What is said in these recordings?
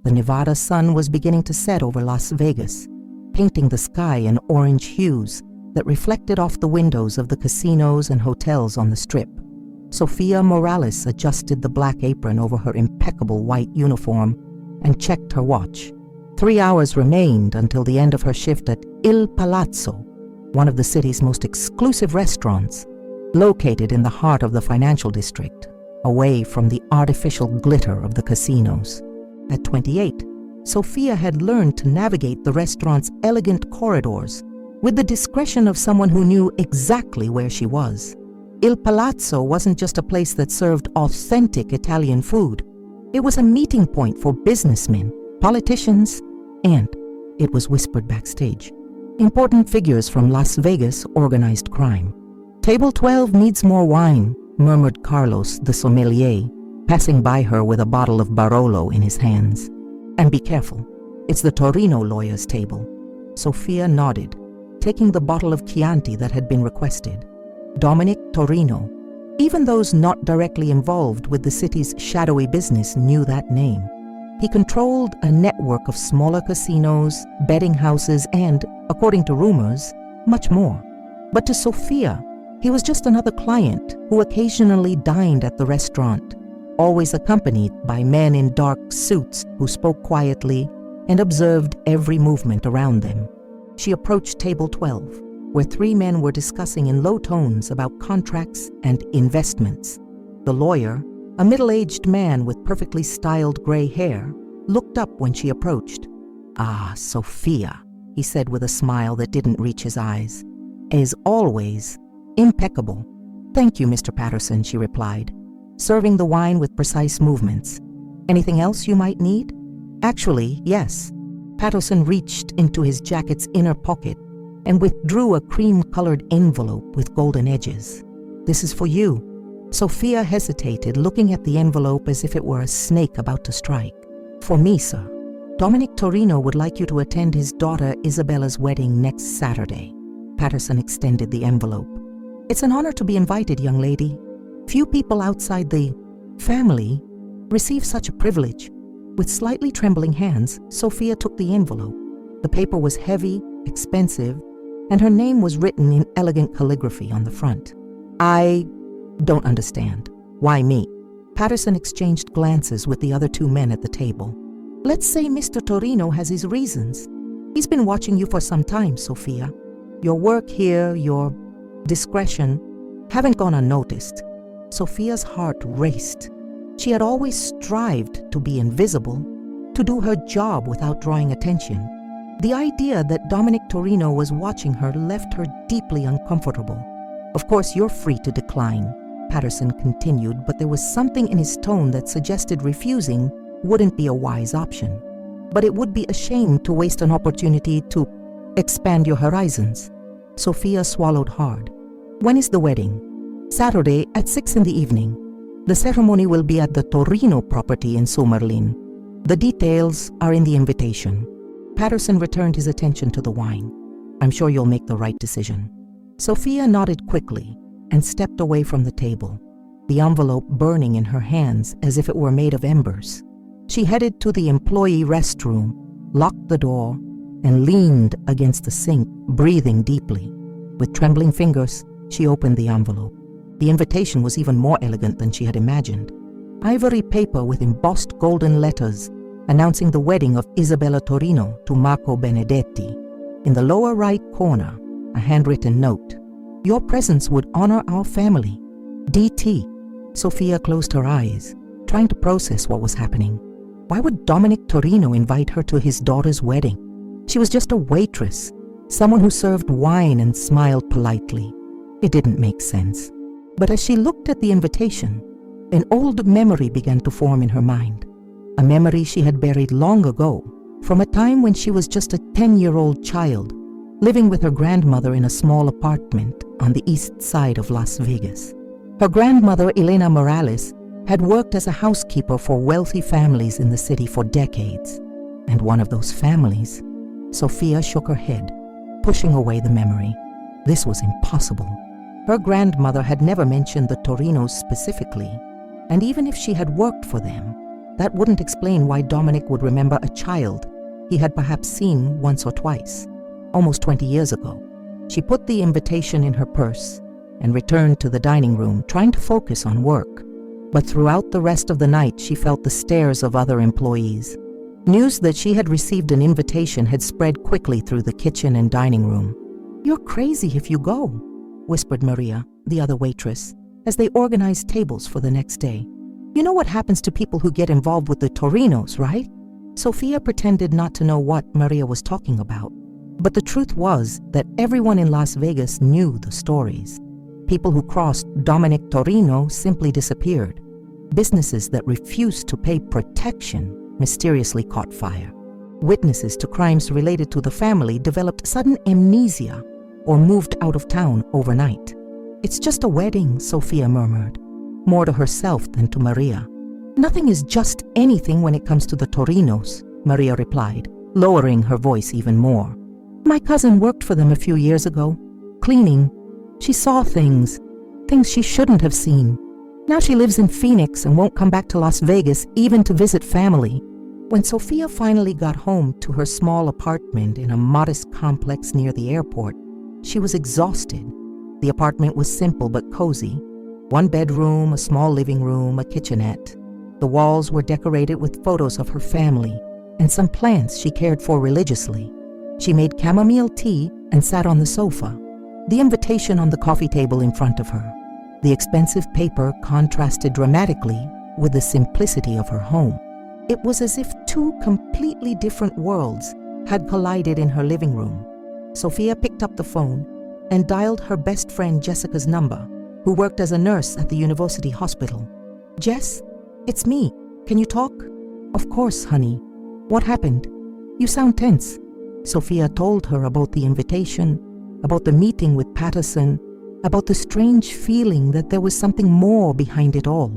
The Nevada sun was beginning to set over Las Vegas, painting the sky in orange hues that reflected off the windows of the casinos and hotels on the Strip. Sofia Morales adjusted the black apron over her impeccable white uniform and checked her watch. 3 hours remained until the end of her shift at Il Palazzo, one of the city's most exclusive restaurants, located in the heart of the financial district, away from the artificial glitter of the casinos. At 28, Sofia had learned to navigate the restaurant's elegant corridors with the discretion of someone who knew exactly where she was. Il Palazzo wasn't just a place that served authentic Italian food. It was a meeting point for businessmen, politicians, and, it was whispered backstage, important figures from Las Vegas organized crime. "Table 12 needs more wine," murmured Carlos, the sommelier, passing by her with a bottle of Barolo in his hands. "And be careful, it's the Torino lawyer's table." Sofia nodded, taking the bottle of Chianti that had been requested. Dominic Torino. Even those not directly involved with the city's shadowy business knew that name. He controlled a network of smaller casinos, betting houses, and, according to rumors, much more. But to Sofia, he was just another client who occasionally dined at the restaurant, always accompanied by men in dark suits who spoke quietly and observed every movement around them. She approached table 12, where 3 men were discussing in low tones about contracts and investments. The lawyer, a middle-aged man with perfectly styled gray hair, looked up when she approached. "Ah, Sofia," he said with a smile that didn't reach his eyes. "As always, impeccable." "Thank you, Mr. Patterson," she replied, serving the wine with precise movements. "Anything else you might need?" "Actually, yes." Patterson reached into his jacket's inner pocket and withdrew a cream-colored envelope with golden edges. "This is for you." Sofia hesitated, looking at the envelope as if it were a snake about to strike. "For me, sir. Dominic Torino would like you to attend his daughter Isabella's wedding next Saturday." Patterson extended the envelope. "It's an honor to be invited, young lady. Few people outside the family receive such a privilege." With slightly trembling hands, Sofia took the envelope. The paper was heavy, expensive, and her name was written in elegant calligraphy on the front. "I don't understand. Why me?" Patterson exchanged glances with the other 2 men at the table. "Let's say Mr. Torino has his reasons. He's been watching you for some time, Sofia. Your work here, your discretion, haven't gone unnoticed." Sofia's heart raced. She had always strived to be invisible, to do her job without drawing attention. The idea that Dominic Torino was watching her left her deeply uncomfortable. "Of course, you're free to decline," Patterson continued, but there was something in his tone that suggested refusing wouldn't be a wise option. "But it would be a shame to waste an opportunity to expand your horizons." Sofia swallowed hard. "When is the wedding?" "Saturday at 6 in the evening. The ceremony will be at the Torino property in Summerlin. The details are in the invitation." Patterson returned his attention to the wine. "I'm sure you'll make the right decision." Sofia nodded quickly and stepped away from the table, the envelope burning in her hands as if it were made of embers. She headed to the employee restroom, locked the door, and leaned against the sink, breathing deeply. With trembling fingers, she opened the envelope. The invitation was even more elegant than she had imagined. Ivory paper with embossed golden letters announcing the wedding of Isabella Torino to Marco Benedetti. In the lower right corner, a handwritten note. "Your presence would honor our family. D.T." Sofia closed her eyes, trying to process what was happening. Why would Dominic Torino invite her to his daughter's wedding? She was just a waitress, someone who served wine and smiled politely. It didn't make sense. But as she looked at the invitation, an old memory began to form in her mind. A memory she had buried long ago, from a time when she was just a 10-year-old child, living with her grandmother in a small apartment on the east side of Las Vegas. Her grandmother, Elena Morales, had worked as a housekeeper for wealthy families in the city for decades. And one of those families, Sofia shook her head, pushing away the memory. This was impossible. Her grandmother had never mentioned the Torinos specifically, and even if she had worked for them, That wouldn't explain why Dominic would remember a child he had perhaps seen once or twice, almost 20 years ago. She put the invitation in her purse and returned to the dining room, trying to focus on work. But throughout the rest of the night, she felt the stares of other employees. News that she had received an invitation had spread quickly through the kitchen and dining room. "You're crazy if you go," whispered Maria, the other waitress, as they organized tables for the next day. "You know what happens to people who get involved with the Torinos, right?" Sophia pretended not to know what Maria was talking about. But the truth was that everyone in Las Vegas knew the stories. People who crossed Dominic Torino simply disappeared. Businesses that refused to pay protection mysteriously caught fire. Witnesses to crimes related to the family developed sudden amnesia or moved out of town overnight. "It's just a wedding," Sophia murmured, more to herself than to Maria. "Nothing is just anything when it comes to the Torinos," Maria replied, lowering her voice even more. "My cousin worked for them a few years ago, cleaning. She saw things she shouldn't have seen. Now she lives in Phoenix and won't come back to Las Vegas even to visit family." When Sophia finally got home to her small apartment in a modest complex near the airport, she was exhausted. The apartment was simple but cozy. One bedroom, a small living room, a kitchenette. The walls were decorated with photos of her family and some plants she cared for religiously. She made chamomile tea and sat on the sofa, the invitation on the coffee table in front of her. The expensive paper contrasted dramatically with the simplicity of her home. It was as if two completely different worlds had collided in her living room. Sophia picked up the phone and dialed her best friend Jessica's number, who worked as a nurse at the university hospital. "Jess, it's me. Can you talk?" "Of course, honey. What happened? You sound tense." Sophia told her about the invitation, about the meeting with Patterson, about the strange feeling that there was something more behind it all.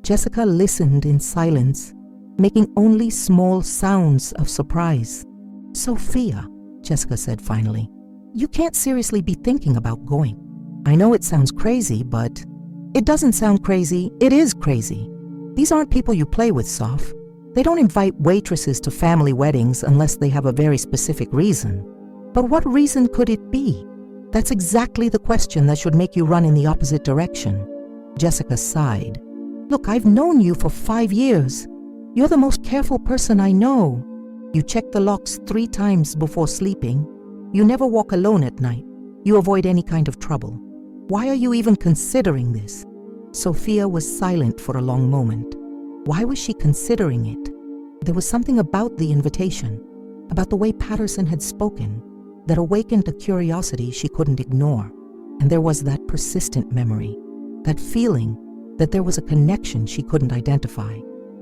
Jessica listened in silence, making only small sounds of surprise. "Sophia," Jessica said finally, "you can't seriously be thinking about going. I know it sounds crazy, but..." "It doesn't sound crazy. It is crazy. These aren't people you play with, Soph. They don't invite waitresses to family weddings unless they have a very specific reason. But what reason could it be? That's exactly the question that should make you run in the opposite direction." Jessica sighed. "Look, I've known you for 5 years. You're the most careful person I know. You check the locks 3 times before sleeping. You never walk alone at night. You avoid any kind of trouble. Why are you even considering this?" Sophia was silent for a long moment. Why was she considering it? There was something about the invitation, about the way Patterson had spoken, that awakened a curiosity she couldn't ignore. And there was that persistent memory, that feeling that there was a connection she couldn't identify.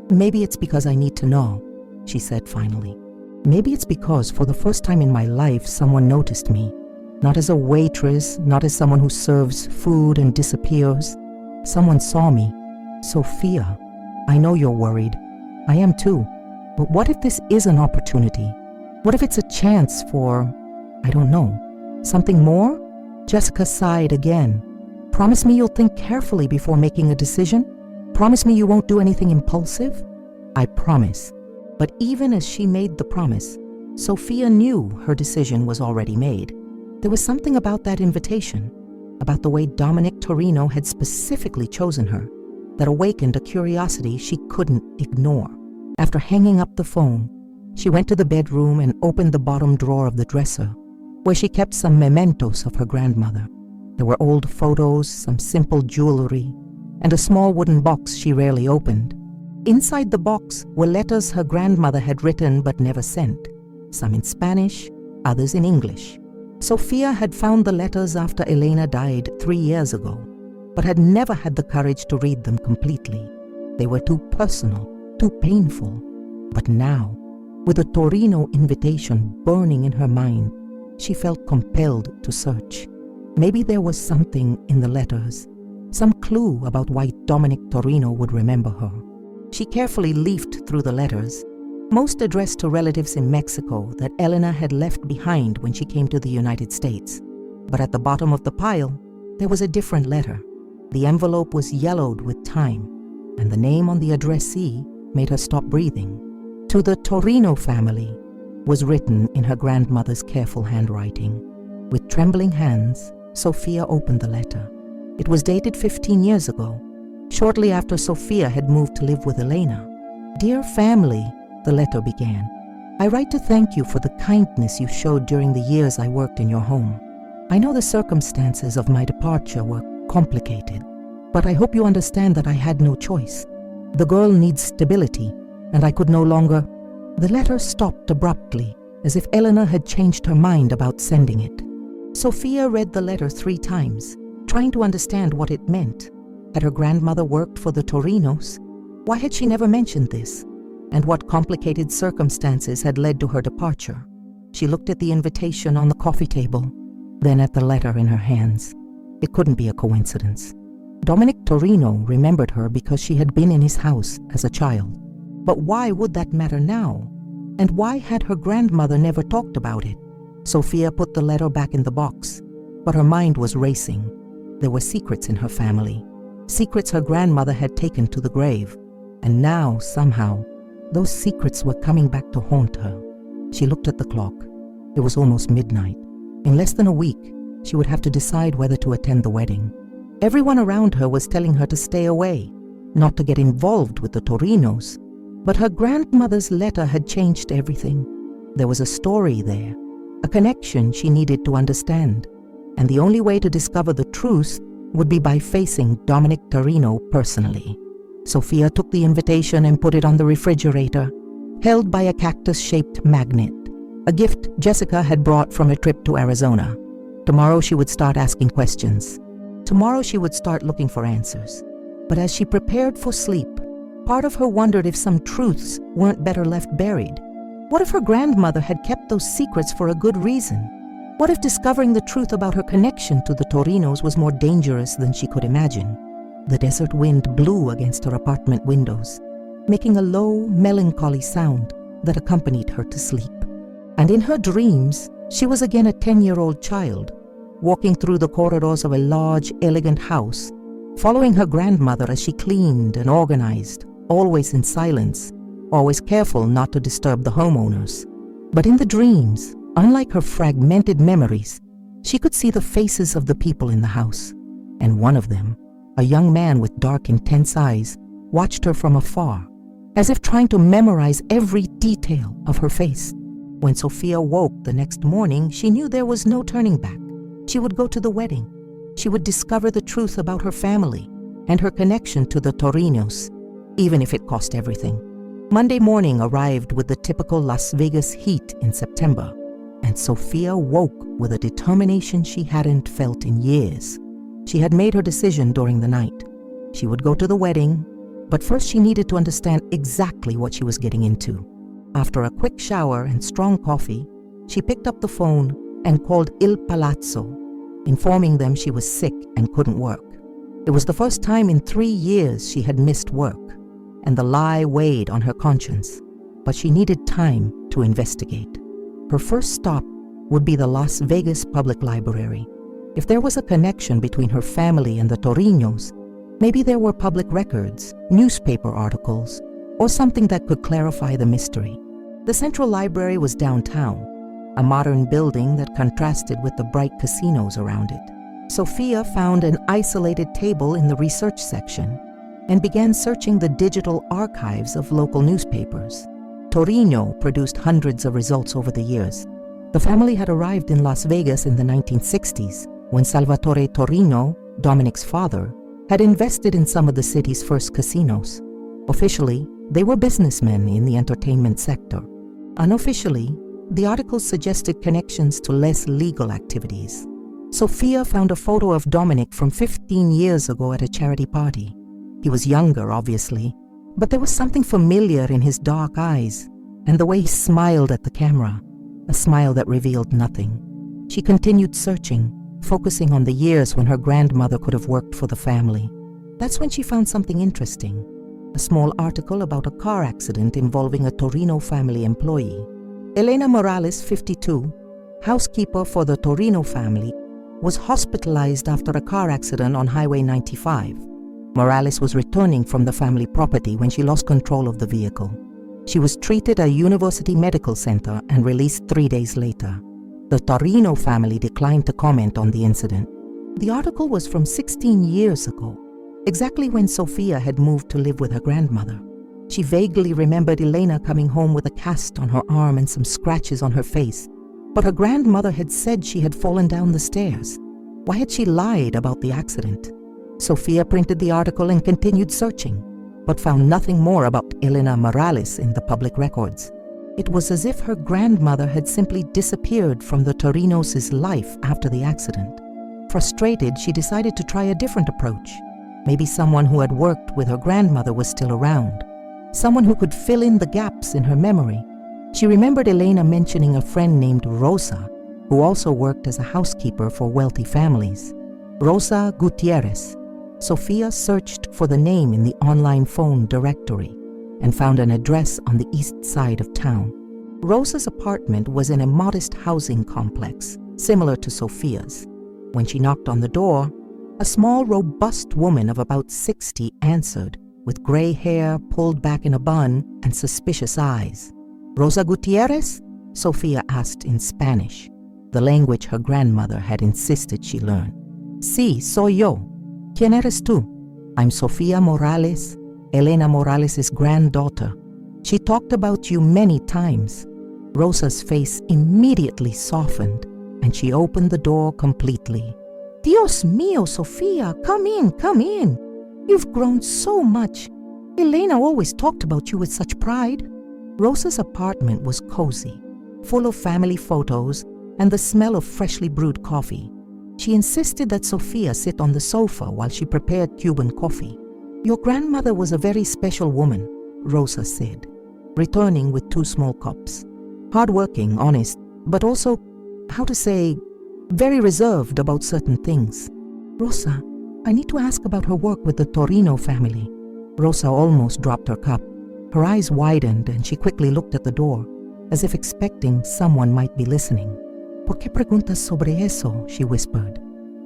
"Maybe it's because I need to know," she said finally. "Maybe it's because for the first time in my life someone noticed me. Not as a waitress, not as someone who serves food and disappears. Someone saw me. Sophia, I know you're worried. I am too. But what if this is an opportunity? What if it's a chance for, I don't know, something more?" Jessica sighed again. "Promise me you'll think carefully before making a decision? Promise me you won't do anything impulsive?" "I promise." But even as she made the promise, Sophia knew her decision was already made. There was something about that invitation, about the way Dominic Torino had specifically chosen her, that awakened a curiosity she couldn't ignore. After hanging up the phone, she went to the bedroom and opened the bottom drawer of the dresser, where she kept some mementos of her grandmother. There were old photos, some simple jewelry, and a small wooden box she rarely opened. Inside the box were letters her grandmother had written but never sent, some in Spanish, others in English. Sophia had found the letters after Elena died 3 years ago, but had never had the courage to read them completely. They were too personal, too painful. But now, with the Torino invitation burning in her mind, she felt compelled to search. Maybe there was something in the letters, some clue about why Dominic Torino would remember her. She carefully leafed through the letters, most addressed to relatives in Mexico that Elena had left behind when she came to the United States. But at the bottom of the pile, there was a different letter. The envelope was yellowed with time, and the name on the addressee made her stop breathing. "To the Torino family," was written in her grandmother's careful handwriting. With trembling hands, Sophia opened the letter. It was dated 15 years ago, shortly after Sophia had moved to live with Elena. "Dear family," the letter began, "I write to thank you for the kindness you showed during the years I worked in your home. I know the circumstances of my departure were complicated, but I hope you understand that I had no choice. The girl needs stability, and I could no longer—" The letter stopped abruptly, as if Elena had changed her mind about sending it. Sophia read the letter 3 times, trying to understand what it meant. Had her grandmother worked for the Torinos? Why had she never mentioned this? And what complicated circumstances had led to her departure? She looked at the invitation on the coffee table, then at the letter in her hands. It couldn't be a coincidence. Dominic Torino remembered her because she had been in his house as a child. But why would that matter now? And why had her grandmother never talked about it? Sophia put the letter back in the box, but her mind was racing. There were secrets in her family, secrets her grandmother had taken to the grave, and now, somehow, those secrets were coming back to haunt her. She looked at the clock. It was almost midnight. In less than a week, she would have to decide whether to attend the wedding. Everyone around her was telling her to stay away, not to get involved with the Torinos. But her grandmother's letter had changed everything. There was a story there, a connection she needed to understand, and the only way to discover the truth would be by facing Dominic Torino personally. Sophia took the invitation and put it on the refrigerator, held by a cactus-shaped magnet, a gift Jessica had brought from a trip to Arizona. Tomorrow she would start asking questions. Tomorrow she would start looking for answers. But as she prepared for sleep, part of her wondered if some truths weren't better left buried. What if her grandmother had kept those secrets for a good reason? What if discovering the truth about her connection to the Torinos was more dangerous than she could imagine? The desert wind blew against her apartment windows, making a low, melancholy sound that accompanied her to sleep. And in her dreams, she was again a 10-year-old child, walking through the corridors of a large, elegant house, following her grandmother as she cleaned and organized, always in silence, always careful not to disturb the homeowners. But in the dreams, unlike her fragmented memories, she could see the faces of the people in the house. And one of them, a young man with dark, intense eyes, watched her from afar, as if trying to memorize every detail of her face. When Sophia woke the next morning, she knew there was no turning back. She would go to the wedding. She would discover the truth about her family and her connection to the Torinos, even if it cost everything. Monday morning arrived with the typical Las Vegas heat in September, and Sophia woke with a determination she hadn't felt in years. She had made her decision during the night. She would go to the wedding, but first she needed to understand exactly what she was getting into. After a quick shower and strong coffee, she picked up the phone and called Il Palazzo, informing them she was sick and couldn't work. It was the first time in 3 years she had missed work, and the lie weighed on her conscience, but she needed time to investigate. Her first stop would be the Las Vegas Public Library. If there was a connection between her family and the Torinos, maybe there were public records, newspaper articles, or something that could clarify the mystery. The Central Library was downtown, a modern building that contrasted with the bright casinos around it. Sophia found an isolated table in the research section and began searching the digital archives of local newspapers. Torino produced hundreds of results over the years. The family had arrived in Las Vegas in the 1960s when Salvatore Torino, Dominic's father, had invested in some of the city's first casinos. Officially, they were businessmen in the entertainment sector. Unofficially, the articles suggested connections to less legal activities. Sophia found a photo of Dominic from 15 years ago at a charity party. He was younger, obviously, but there was something familiar in his dark eyes and the way he smiled at the camera, a smile that revealed nothing. She continued searching, focusing on the years when her grandmother could have worked for the family. That's when she found something interesting, a small article about a car accident involving a Torino family employee. Elena Morales, 52, housekeeper for the Torino family, was hospitalized after a car accident on Highway 95. Morales was returning from the family property when she lost control of the vehicle. She was treated at a university medical center and released 3 days later. The Torino family declined to comment on the incident. The article was from 16 years ago, exactly when Sofia had moved to live with her grandmother. She vaguely remembered Elena coming home with a cast on her arm and some scratches on her face, but her grandmother had said she had fallen down the stairs. Why had she lied about the accident? Sofia printed the article and continued searching, but found nothing more about Elena Morales in the public records. It was as if her grandmother had simply disappeared from the Torinos' life after the accident. Frustrated, she decided to try a different approach. Maybe someone who had worked with her grandmother was still around. Someone who could fill in the gaps in her memory. She remembered Elena mentioning a friend named Rosa, who also worked as a housekeeper for wealthy families. Rosa Gutierrez. Sofia searched for the name in the online phone directory and found an address on the east side of town. Rosa's apartment was in a modest housing complex, similar to Sofia's. When she knocked on the door, a small, robust woman of about 60 answered, with gray hair pulled back in a bun and suspicious eyes. "Rosa Gutierrez?" Sofia asked in Spanish, the language her grandmother had insisted she learn. "Sí, soy yo. ¿Quién eres tú?" "I'm Sofia Morales, Elena Morales' granddaughter. She talked about you many times." Rosa's face immediately softened, and she opened the door completely. "Dios mío, Sofia, come in, come in. You've grown so much. Elena always talked about you with such pride." Rosa's apartment was cozy, full of family photos and the smell of freshly brewed coffee. She insisted that Sofia sit on the sofa while she prepared Cuban coffee. "Your grandmother was a very special woman," Rosa said, returning with 2 small cups. "Hardworking, honest, but also, how to say, very reserved about certain things." "Rosa, I need to ask about her work with the Torino family." Rosa almost dropped her cup. Her eyes widened and she quickly looked at the door, as if expecting someone might be listening. "¿Por qué preguntas sobre eso?" she whispered.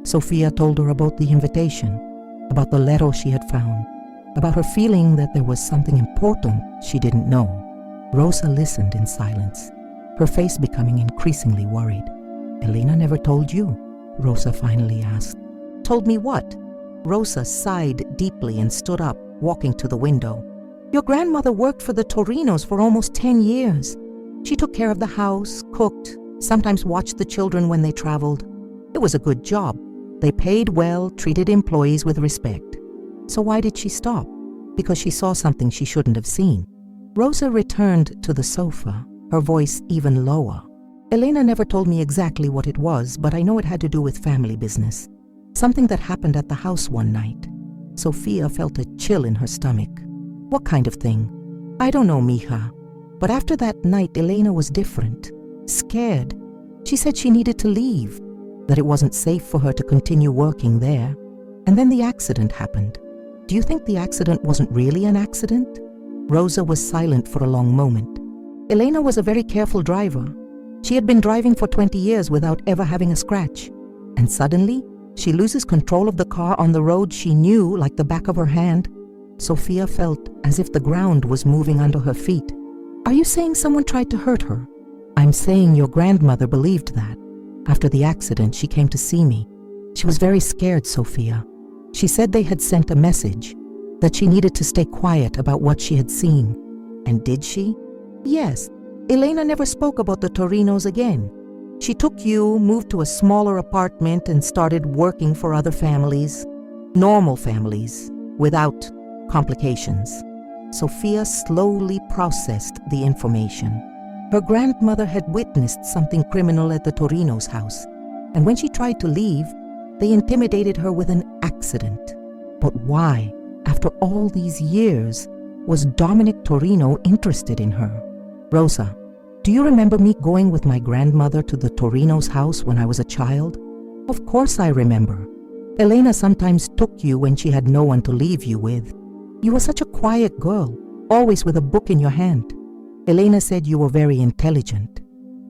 Sofia told her about the invitation, about the letter she had found, about her feeling that there was something important she didn't know. Rosa listened in silence, her face becoming increasingly worried. "Elena never told you?" Rosa finally asked. "Told me what?" Rosa sighed deeply and stood up, walking to the window. "Your grandmother worked for the Torinos for almost 10 years. She took care of the house, cooked, sometimes watched the children when they traveled. It was a good job. They paid well, treated employees with respect. So why did she stop? Because she saw something she shouldn't have seen." Rosa returned to the sofa, her voice even lower. "Elena never told me exactly what it was, but I know it had to do with family business. Something that happened at the house one night." Sofia felt a chill in her stomach. "What kind of thing?" "I don't know, mija. But after that night, Elena was different. Scared. She said she needed to leave, that it wasn't safe for her to continue working there. And then the accident happened." "Do you think the accident wasn't really an accident?" Rosa was silent for a long moment. "Elena was a very careful driver. She had been driving for 20 years without ever having a scratch. And suddenly, she loses control of the car on the road she knew like the back of her hand." Sofia felt as if the ground was moving under her feet. "Are you saying someone tried to hurt her?" "I'm saying your grandmother believed that. After the accident, she came to see me. She was very scared, Sofia. She said they had sent a message, that she needed to stay quiet about what she had seen." "And did she?" "Yes. Elena never spoke about the Torinos again. She took you, moved to a smaller apartment, and started working for other families. Normal families, without complications." Sofia slowly processed the information. Her grandmother had witnessed something criminal at the Torino's house, and when she tried to leave, they intimidated her with an accident. But why, after all these years, was Dominic Torino interested in her? "Rosa, do you remember me going with my grandmother to the Torino's house when I was a child?" "Of course I remember. Elena sometimes took you when she had no one to leave you with. You were such a quiet girl, always with a book in your hand. Elena said you were very intelligent.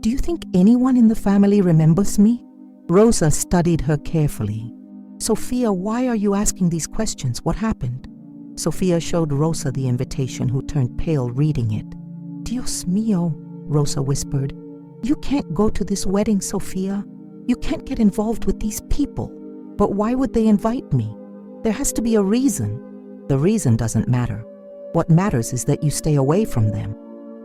Do you think anyone in the family remembers me?" Rosa studied her carefully. "Sophia, why are you asking these questions? What happened?" Sophia showed Rosa the invitation, who turned pale reading it. "Dios mío," Rosa whispered. "You can't go to this wedding, Sophia. You can't get involved with these people. But why would they invite me? There has to be a reason." "The reason doesn't matter. What matters is that you stay away from them."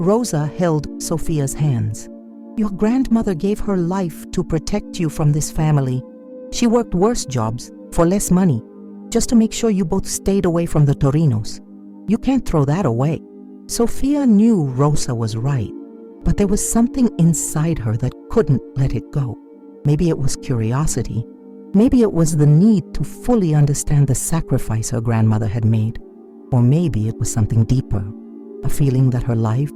Rosa held Sophia's hands. "Your grandmother gave her life to protect you from this family. She worked worse jobs for less money, just to make sure you both stayed away from the Torinos. You can't throw that away." Sophia knew Rosa was right, but there was something inside her that couldn't let it go. Maybe it was curiosity. Maybe it was the need to fully understand the sacrifice her grandmother had made. Or maybe it was something deeper, a feeling that her life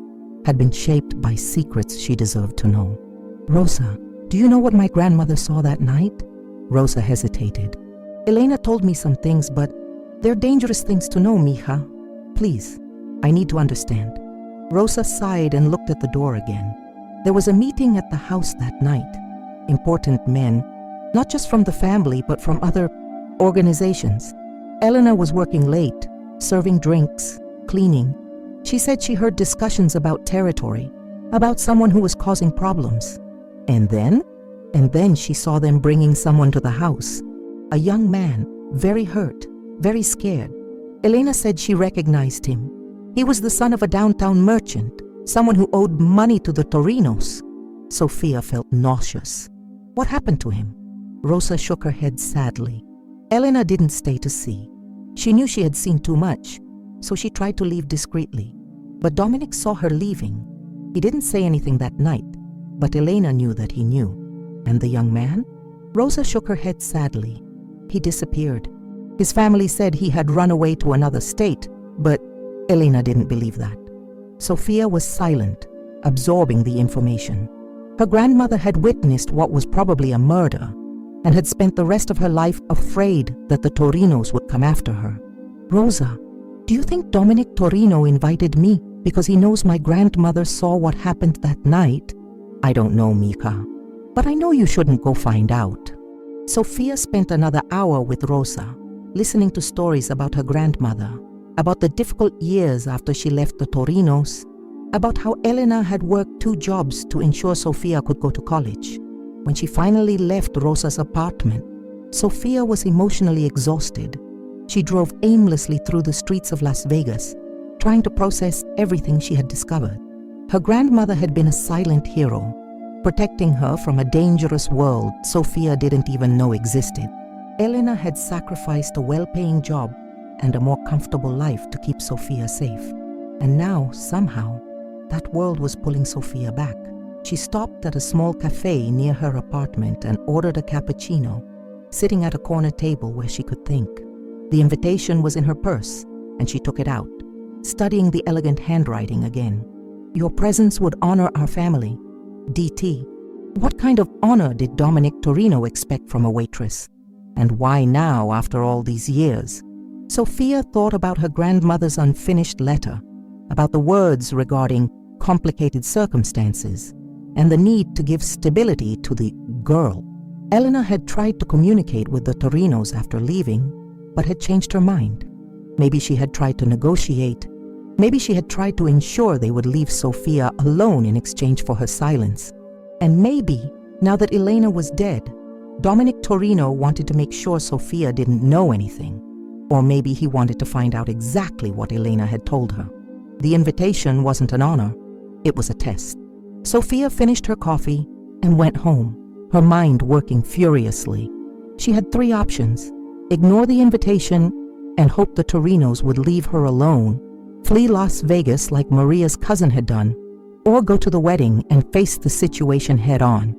had been shaped by secrets she deserved to know. "Rosa, do you know what my grandmother saw that night?" Rosa hesitated. "Elena told me some things, but they're dangerous things to know, mija. Please, I need to understand." Rosa sighed and looked at the door again. There was a meeting at the house that night. Important men, not just from the family, but from other organizations. Elena was working late, serving drinks, cleaning. She said she heard discussions about territory, about someone who was causing problems. And then she saw them bringing someone to the house. A young man, very hurt, very scared. Elena said she recognized him. He was the son of a downtown merchant, someone who owed money to the Torinos. Sophia felt nauseous. What happened to him? Rosa shook her head sadly. Elena didn't stay to see. She knew she had seen too much, so she tried to leave discreetly. But Dominic saw her leaving. He didn't say anything that night, but Elena knew that he knew. And the young man? Rosa shook her head sadly. He disappeared. His family said he had run away to another state, but Elena didn't believe that. Sophia was silent, absorbing the information. Her grandmother had witnessed what was probably a murder and had spent the rest of her life afraid that the Torinos would come after her. "Rosa, do you think Dominic Torino invited me because he knows my grandmother saw what happened that night?" "I don't know, Mika, but I know you shouldn't go find out." Sophia spent another hour with Rosa, listening to stories about her grandmother, about the difficult years after she left the Torinos, about how Elena had worked 2 jobs to ensure Sophia could go to college. When she finally left Rosa's apartment, Sophia was emotionally exhausted. She drove aimlessly through the streets of Las Vegas, trying to process everything she had discovered. Her grandmother had been a silent hero, protecting her from a dangerous world Sophia didn't even know existed. Elena had sacrificed a well-paying job and a more comfortable life to keep Sophia safe. And now, somehow, that world was pulling Sophia back. She stopped at a small cafe near her apartment and ordered a cappuccino, sitting at a corner table where she could think. The invitation was in her purse, and she took it out, studying the elegant handwriting again. "Your presence would honor our family. DT." What kind of honor did Dominic Torino expect from a waitress? And why now, after all these years? Sophia thought about her grandmother's unfinished letter, about the words regarding complicated circumstances, and the need to give stability to the girl. Elena had tried to communicate with the Torinos after leaving, but had changed her mind. Maybe she had tried to negotiate. Maybe she had tried to ensure they would leave Sophia alone in exchange for her silence. And maybe, now that Elena was dead, Dominic Torino wanted to make sure Sophia didn't know anything. Or maybe he wanted to find out exactly what Elena had told her. The invitation wasn't an honor, it was a test. Sophia finished her coffee and went home, her mind working furiously. She had 3 options: ignore the invitation and hope the Torinos would leave her alone, flee Las Vegas like Maria's cousin had done, or go to the wedding and face the situation head-on.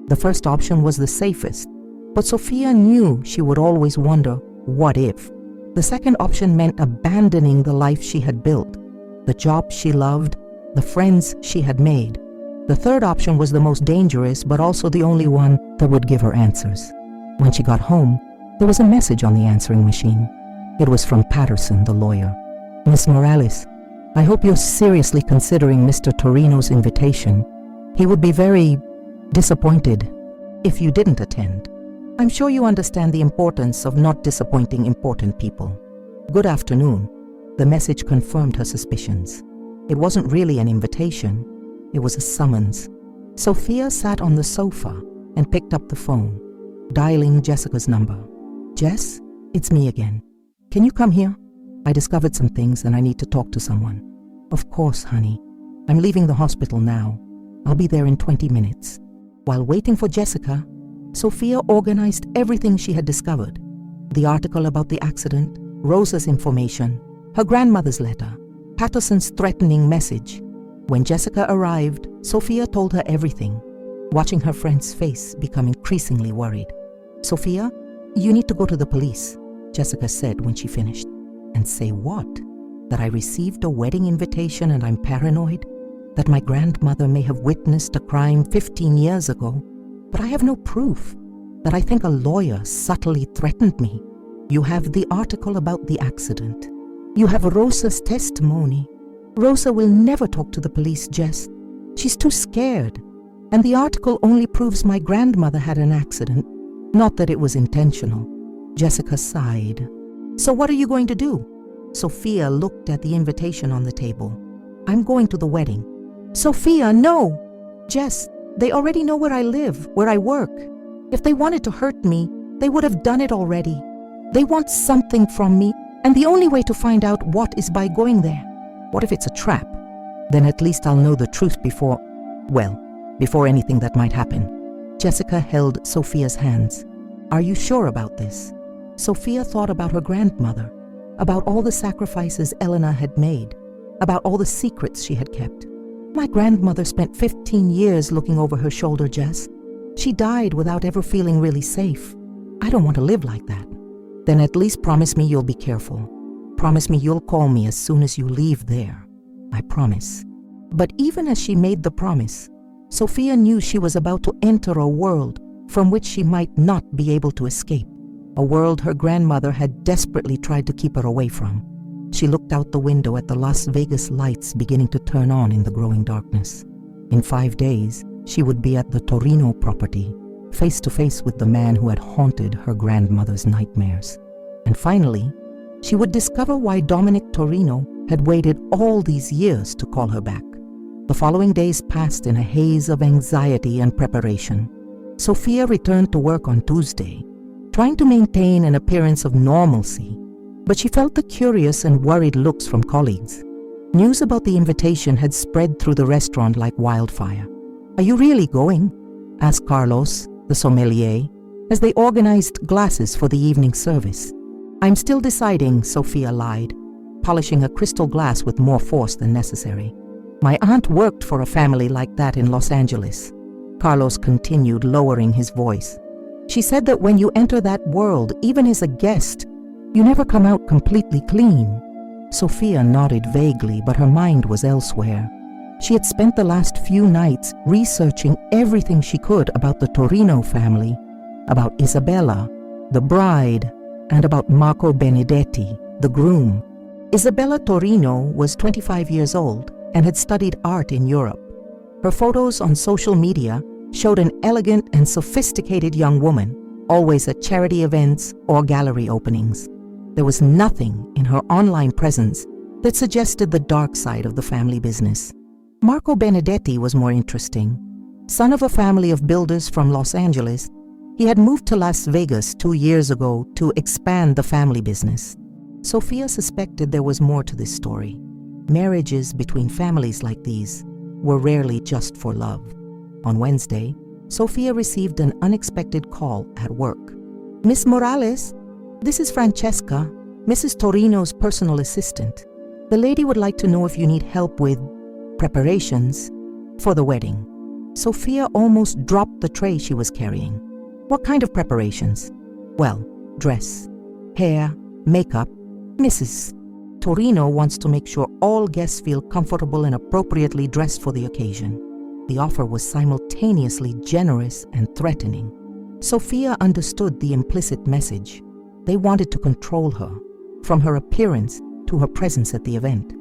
The first option was the safest, but Sophia knew she would always wonder, what if? The second option meant abandoning the life she had built, the job she loved, the friends she had made. The third option was the most dangerous, but also the only one that would give her answers. When she got home, there was a message on the answering machine. It was from Patterson, the lawyer. "Miss Morales, I hope you're seriously considering Mr. Torino's invitation. He would be very disappointed if you didn't attend. I'm sure you understand the importance of not disappointing important people. Good afternoon. The message confirmed her suspicions. It wasn't really an invitation. It was a summons. Sophia sat on the sofa and picked up the phone, dialing Jessica's number. Jess, it's me again. Can you come here? I discovered some things and I need to talk to someone. Of course, honey. I'm leaving the hospital now. I'll be there in 20 minutes. While waiting for Jessica, Sophia organized everything she had discovered. The article about the accident, Rosa's information, her grandmother's letter, Patterson's threatening message. When Jessica arrived, Sophia told her everything, watching her friend's face become increasingly worried. Sophia, you need to go to the police, Jessica said when she finished. And say what? That I received a wedding invitation and I'm paranoid? That my grandmother may have witnessed a crime 15 years ago? But I have no proof. That I think a lawyer subtly threatened me. You have the article about the accident. You have Rosa's testimony. Rosa will never talk to the police, Jess. She's too scared. And the article only proves my grandmother had an accident, not that it was intentional. Jessica sighed. So what are you going to do? Sophia looked at the invitation on the table. I'm going to the wedding. Sophia, no! Jess, they already know where I live, where I work. If they wanted to hurt me, they would have done it already. They want something from me, and the only way to find out what is by going there. What if it's a trap? Then at least I'll know the truth before anything that might happen. Jessica held Sophia's hands. Are you sure about this? Sophia thought about her grandmother, about all the sacrifices Elena had made, about all the secrets she had kept. My grandmother spent 15 years looking over her shoulder, Jess. She died without ever feeling really safe. I don't want to live like that. Then at least promise me you'll be careful. Promise me you'll call me as soon as you leave there. I promise. But even as she made the promise, Sophia knew she was about to enter a world from which she might not be able to escape. A world her grandmother had desperately tried to keep her away from. She looked out the window at the Las Vegas lights beginning to turn on in the growing darkness. In 5 days, she would be at the Torino property, face to face with the man who had haunted her grandmother's nightmares. And finally, she would discover why Dominic Torino had waited all these years to call her back. The following days passed in a haze of anxiety and preparation. Sophia returned to work on Tuesday, trying to maintain an appearance of normalcy, but she felt the curious and worried looks from colleagues. News about the invitation had spread through the restaurant like wildfire. Are you really going? Asked Carlos, the sommelier, as they organized glasses for the evening service. I'm still deciding, Sophia lied, polishing a crystal glass with more force than necessary. My aunt worked for a family like that in Los Angeles. Carlos continued, lowering his voice. She said that when you enter that world, even as a guest, you never come out completely clean. Sophia nodded vaguely, but her mind was elsewhere. She had spent the last few nights researching everything she could about the Torino family, about Isabella, the bride, and about Marco Benedetti, the groom. Isabella Torino was 25 years old and had studied art in Europe. Her photos on social media showed an elegant and sophisticated young woman, always at charity events or gallery openings. There was nothing in her online presence that suggested the dark side of the family business. Marco Benedetti was more interesting. Son of a family of builders from Los Angeles, he had moved to Las Vegas 2 years ago to expand the family business. Sophia suspected there was more to this story. Marriages between families like these were rarely just for love. On Wednesday, Sophia received an unexpected call at work. Miss Morales, this is Francesca, Mrs. Torino's personal assistant. The lady would like to know if you need help with preparations for the wedding. Sophia almost dropped the tray she was carrying. What kind of preparations? Well, dress, hair, makeup. Mrs. Torino wants to make sure all guests feel comfortable and appropriately dressed for the occasion. The offer was simultaneously generous and threatening. Sophia understood the implicit message. They wanted to control her, from her appearance to her presence at the event.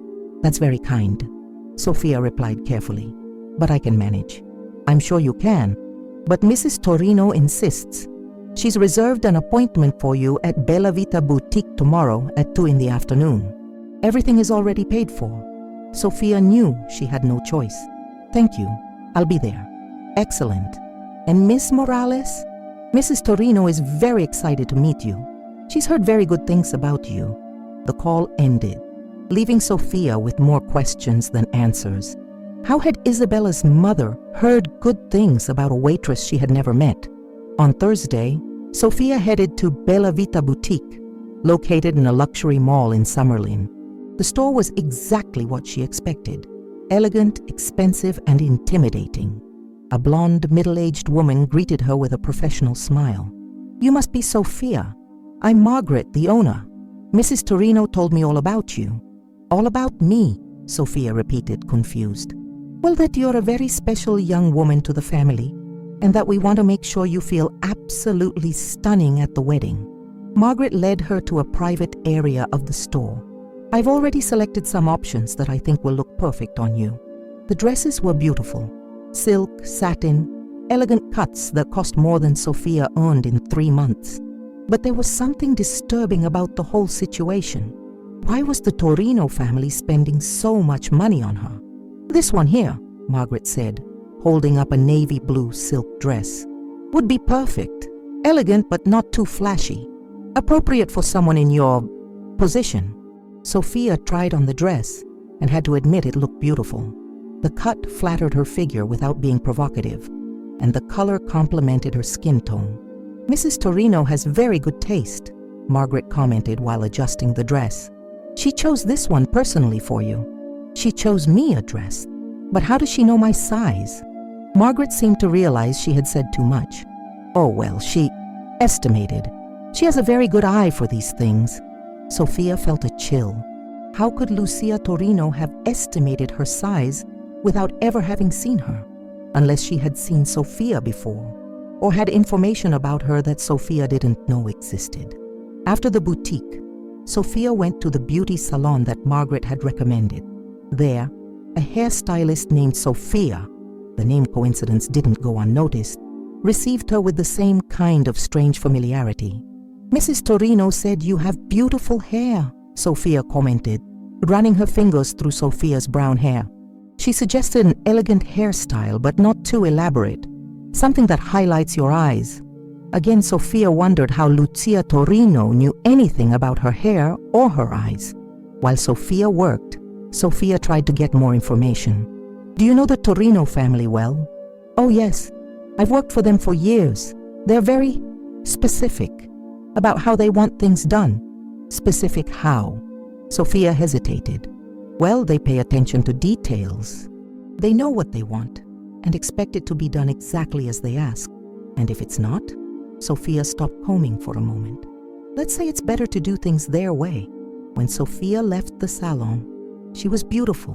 That's very kind, Sophia replied carefully. But I can manage. I'm sure you can. But Mrs. Torino insists. She's reserved an appointment for you at Bella Vita Boutique tomorrow at 2 in the afternoon. Everything is already paid for. Sophia knew she had no choice. Thank you. I'll be there. Excellent. And Miss Morales? Mrs. Torino is very excited to meet you. She's heard very good things about you. The call ended, leaving Sophia with more questions than answers. How had Isabella's mother heard good things about a waitress she had never met? On Thursday, Sophia headed to Bella Vita Boutique, located in a luxury mall in Summerlin. The store was exactly what she expected: elegant, expensive, and intimidating. A blonde, middle-aged woman greeted her with a professional smile. "You must be Sophia. I'm Margaret, the owner. Mrs. Torino told me all about you." "All about me," Sophia repeated, confused. "Well, that you're a very special young woman to the family, and that we want to make sure you feel absolutely stunning at the wedding." Margaret led her to a private area of the store. "I've already selected some options that I think will look perfect on you." The dresses were beautiful. Silk, satin, elegant cuts that cost more than Sophia earned in 3 months. But there was something disturbing about the whole situation. Why was the Torino family spending so much money on her? "This one here," Margaret said, holding up a navy blue silk dress, "would be perfect. Elegant but not too flashy. Appropriate for someone in your position." Sophia tried on the dress and had to admit it looked beautiful. The cut flattered her figure without being provocative, and the color complemented her skin tone. "Mrs. Torino has very good taste," Margaret commented while adjusting the dress. "She chose this one personally for you." "She chose me a dress? But how does she know my size?" Margaret seemed to realize she had said too much. "Oh, well, she estimated. She has a very good eye for these things." Sophia felt a chill. How could Lucia Torino have estimated her size without ever having seen her? Unless she had seen Sophia before, or had information about her that Sophia didn't know existed. After the boutique, Sophia went to the beauty salon that Margaret had recommended. There, a hairstylist named Sophia, the name coincidence didn't go unnoticed, received her with the same kind of strange familiarity. "Mrs. Torino said you have beautiful hair," Sophia commented, running her fingers through Sophia's brown hair. She suggested an elegant hairstyle, but not too elaborate, something that highlights your eyes. Again, Sophia wondered how Lucia Torino knew anything about her hair or her eyes. While Sophia worked, Sophia tried to get more information. "Do you know the Torino family well?" "Oh, yes. I've worked for them for years. They're very specific about how they want things done." "Specific how?" Sophia hesitated. "Well, they pay attention to details. They know what they want and expect it to be done exactly as they ask. And if it's not?" Sophia stopped combing for a moment. "Let's say it's better to do things their way." When Sophia left the salon, she was beautiful,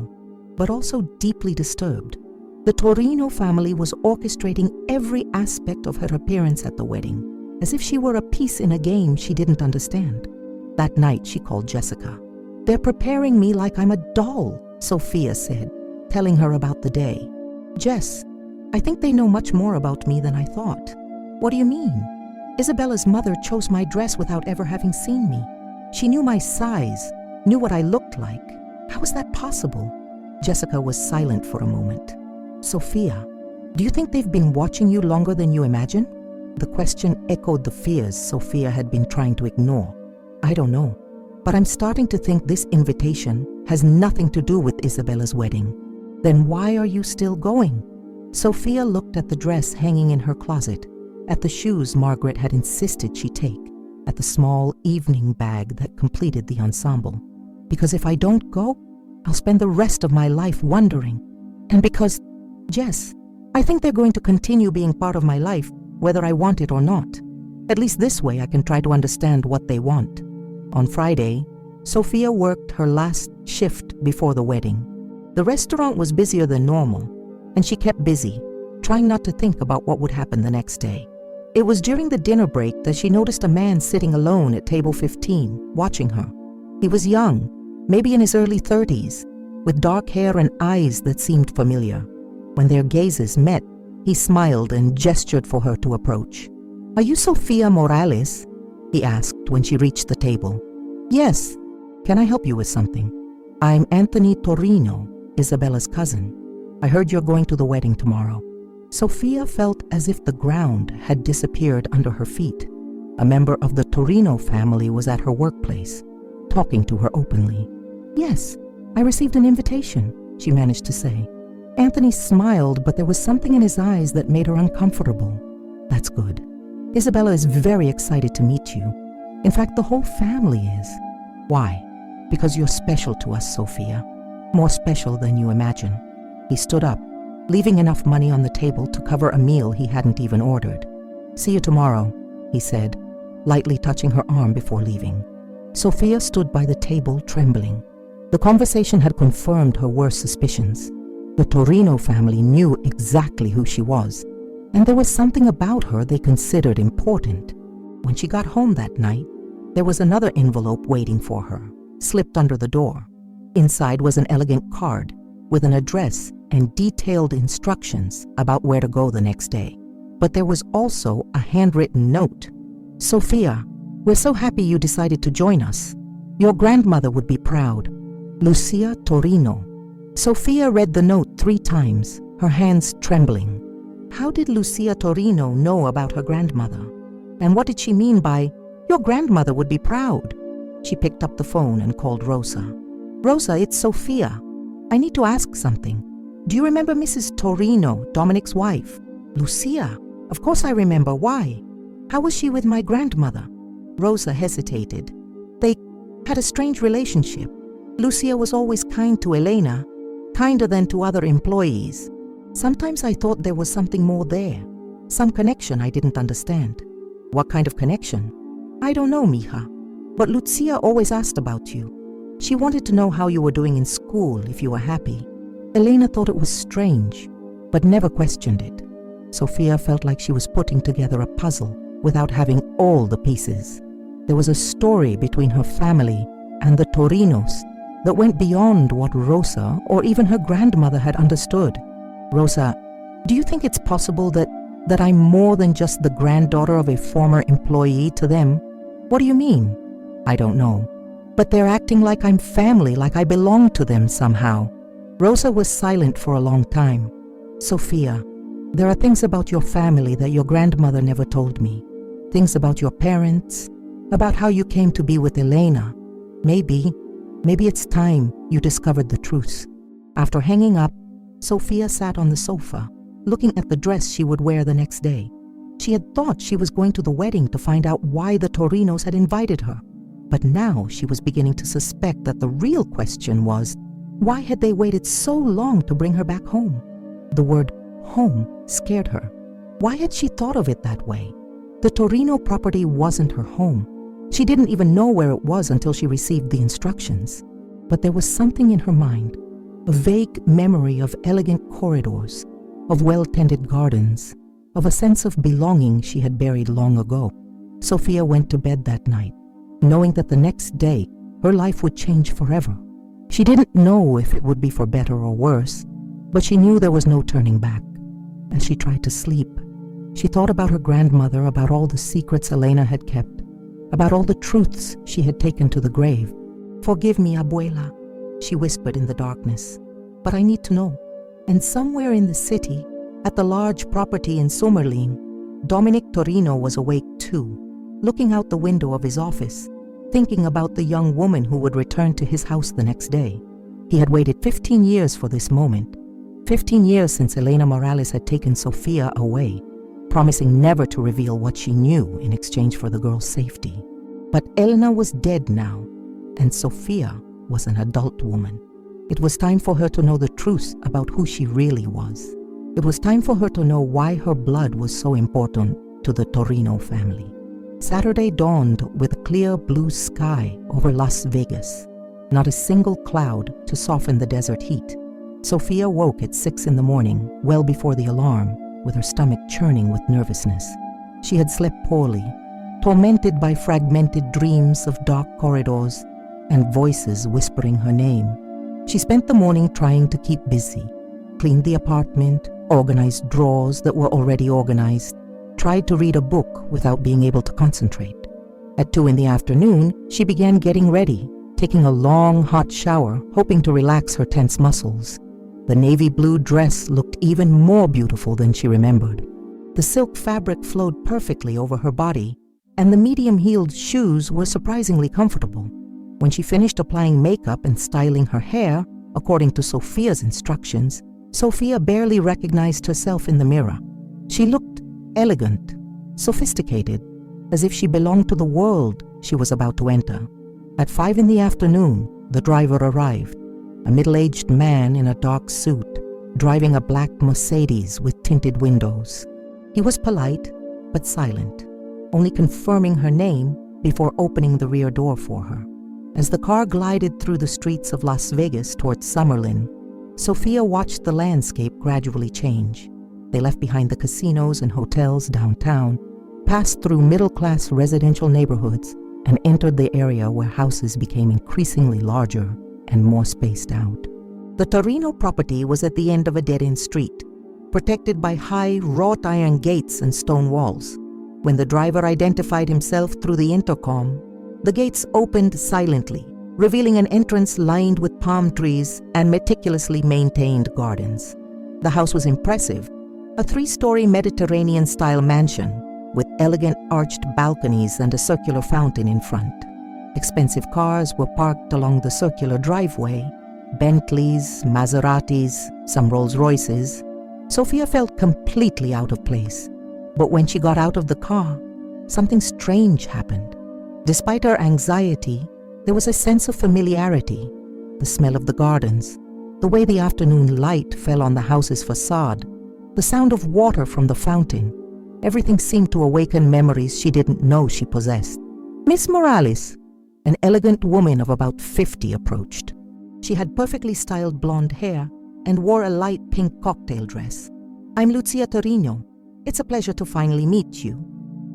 but also deeply disturbed. The Torino family was orchestrating every aspect of her appearance at the wedding, as if she were a piece in a game she didn't understand. That night, she called Jessica. "They're preparing me like I'm a doll," Sophia said, telling her about the day. "Jess, I think they know much more about me than I thought." "What do you mean?" "Isabella's mother chose my dress without ever having seen me. She knew my size, knew what I looked like. How is that possible?" Jessica was silent for a moment. "Sophia, do you think they've been watching you longer than you imagine?" The question echoed the fears Sophia had been trying to ignore. "I don't know, but I'm starting to think this invitation has nothing to do with Isabella's wedding." "Then why are you still going?" Sophia looked at the dress hanging in her closet, at the shoes Margaret had insisted she take, at the small evening bag that completed the ensemble. "Because if I don't go, I'll spend the rest of my life wondering. And because, Jess, I think they're going to continue being part of my life, whether I want it or not. At least this way I can try to understand what they want." On Friday, Sophia worked her last shift before the wedding. The restaurant was busier than normal, and she kept busy, trying not to think about what would happen the next day. It was during the dinner break that she noticed a man sitting alone at table 15, watching her. He was young, maybe in his early 30s, with dark hair and eyes that seemed familiar. When their gazes met, he smiled and gestured for her to approach. "Are you Sofia Morales?" he asked when she reached the table. "Yes. Can I help you with something?" "I'm Anthony Torino, Isabella's cousin. I heard you're going to the wedding tomorrow." Sofia felt as if the ground had disappeared under her feet. A member of the Torino family was at her workplace, talking to her openly. "Yes, I received an invitation," she managed to say. Anthony smiled, but there was something in his eyes that made her uncomfortable. "That's good. Isabella is very excited to meet you. In fact, the whole family is." "Why?" "Because you're special to us, Sofia. More special than you imagine." He stood up, leaving enough money on the table to cover a meal he hadn't even ordered. "See you tomorrow," he said, lightly touching her arm before leaving. Sofia stood by the table, trembling. The conversation had confirmed her worst suspicions. The Torino family knew exactly who she was, and there was something about her they considered important. When she got home that night, there was another envelope waiting for her, slipped under the door. Inside was an elegant card with an address and detailed instructions about where to go the next day. But there was also a handwritten note. "Sofia, we're so happy you decided to join us. Your grandmother would be proud. Lucia Torino." Sofia read the note 3 times, her hands trembling. How did Lucia Torino know about her grandmother? And what did she mean by, "Your grandmother would be proud"? She picked up the phone and called Rosa. "Rosa, it's Sofia. I need to ask something. Do you remember Mrs. Torino, Dominic's wife?" "Lucia? Of course I remember. Why? How was she with my grandmother?" Rosa hesitated. "They had a strange relationship. Lucia was always kind to Elena, kinder than to other employees. Sometimes I thought there was something more there, some connection I didn't understand." "What kind of connection?" "I don't know, mija. But Lucia always asked about you. She wanted to know how you were doing in school, if you were happy. Elena thought it was strange, but never questioned it." Sofia felt like she was putting together a puzzle without having all the pieces. There was a story between her family and the Torinos that went beyond what Rosa or even her grandmother had understood. "Rosa, do you think it's possible that I'm more than just the granddaughter of a former employee to them?" "What do you mean?" "I don't know. But they're acting like I'm family, like I belong to them somehow." Rosa was silent for a long time. "Sofia, there are things about your family that your grandmother never told me. Things about your parents, about how you came to be with Elena. Maybe it's time you discovered the truth." After hanging up, Sofia sat on the sofa, looking at the dress she would wear the next day. She had thought she was going to the wedding to find out why the Torinos had invited her. But now she was beginning to suspect that the real question was, why had they waited so long to bring her back home? The word home scared her. Why had she thought of it that way? The Torino property wasn't her home. She didn't even know where it was until she received the instructions. But there was something in her mind, a vague memory of elegant corridors, of well-tended gardens, of a sense of belonging she had buried long ago. Sofia went to bed that night, knowing that the next day her life would change forever. She didn't know if it would be for better or worse, but she knew there was no turning back. As she tried to sleep, she thought about her grandmother, about all the secrets Elena had kept, about all the truths she had taken to the grave. "Forgive me, abuela," she whispered in the darkness, "but I need to know." And somewhere in the city, at the large property in Summerlin, Dominic Torino was awake too, looking out the window of his office, thinking about the young woman who would return to his house the next day. He had waited 15 years for this moment, 15 years since Elena Morales had taken Sofia away, promising never to reveal what she knew in exchange for the girl's safety. But Elena was dead now, and Sofia was an adult woman. It was time for her to know the truth about who she really was. It was time for her to know why her blood was so important to the Torino family. Saturday dawned with a clear blue sky over Las Vegas, not a single cloud to soften the desert heat. Sofia woke at 6 in the morning, well before the alarm, with her stomach churning with nervousness. She had slept poorly, tormented by fragmented dreams of dark corridors and voices whispering her name. She spent the morning trying to keep busy, cleaned the apartment, organized drawers that were already organized, tried to read a book without being able to concentrate. At 2 in the afternoon, she began getting ready, taking a long, hot shower, hoping to relax her tense muscles. The navy blue dress looked even more beautiful than she remembered. The silk fabric flowed perfectly over her body, and the medium-heeled shoes were surprisingly comfortable. When she finished applying makeup and styling her hair, according to Sophia's instructions, Sophia barely recognized herself in the mirror. She looked elegant, sophisticated, as if she belonged to the world she was about to enter. At 5 in the afternoon, the driver arrived, a middle-aged man in a dark suit, driving a black Mercedes with tinted windows. He was polite, but silent, only confirming her name before opening the rear door for her. As the car glided through the streets of Las Vegas towards Summerlin, Sophia watched the landscape gradually change. They left behind the casinos and hotels downtown, passed through middle-class residential neighborhoods, and entered the area where houses became increasingly larger and more spaced out. The Torino property was at the end of a dead-end street, protected by high wrought iron gates and stone walls. When the driver identified himself through the intercom, the gates opened silently, revealing an entrance lined with palm trees and meticulously maintained gardens. The house was impressive, a 3-story Mediterranean-style mansion with elegant arched balconies and a circular fountain in front. Expensive cars were parked along the circular driveway, Bentleys, Maseratis, some Rolls-Royces. Sophia felt completely out of place. But when she got out of the car, something strange happened. Despite her anxiety, there was a sense of familiarity. The smell of the gardens, the way the afternoon light fell on the house's facade, the sound of water from the fountain. Everything seemed to awaken memories she didn't know she possessed. Miss Morales, an elegant woman of about 50, approached. She had perfectly styled blonde hair and wore a light pink cocktail dress. I'm Lucia Torino. It's a pleasure to finally meet you.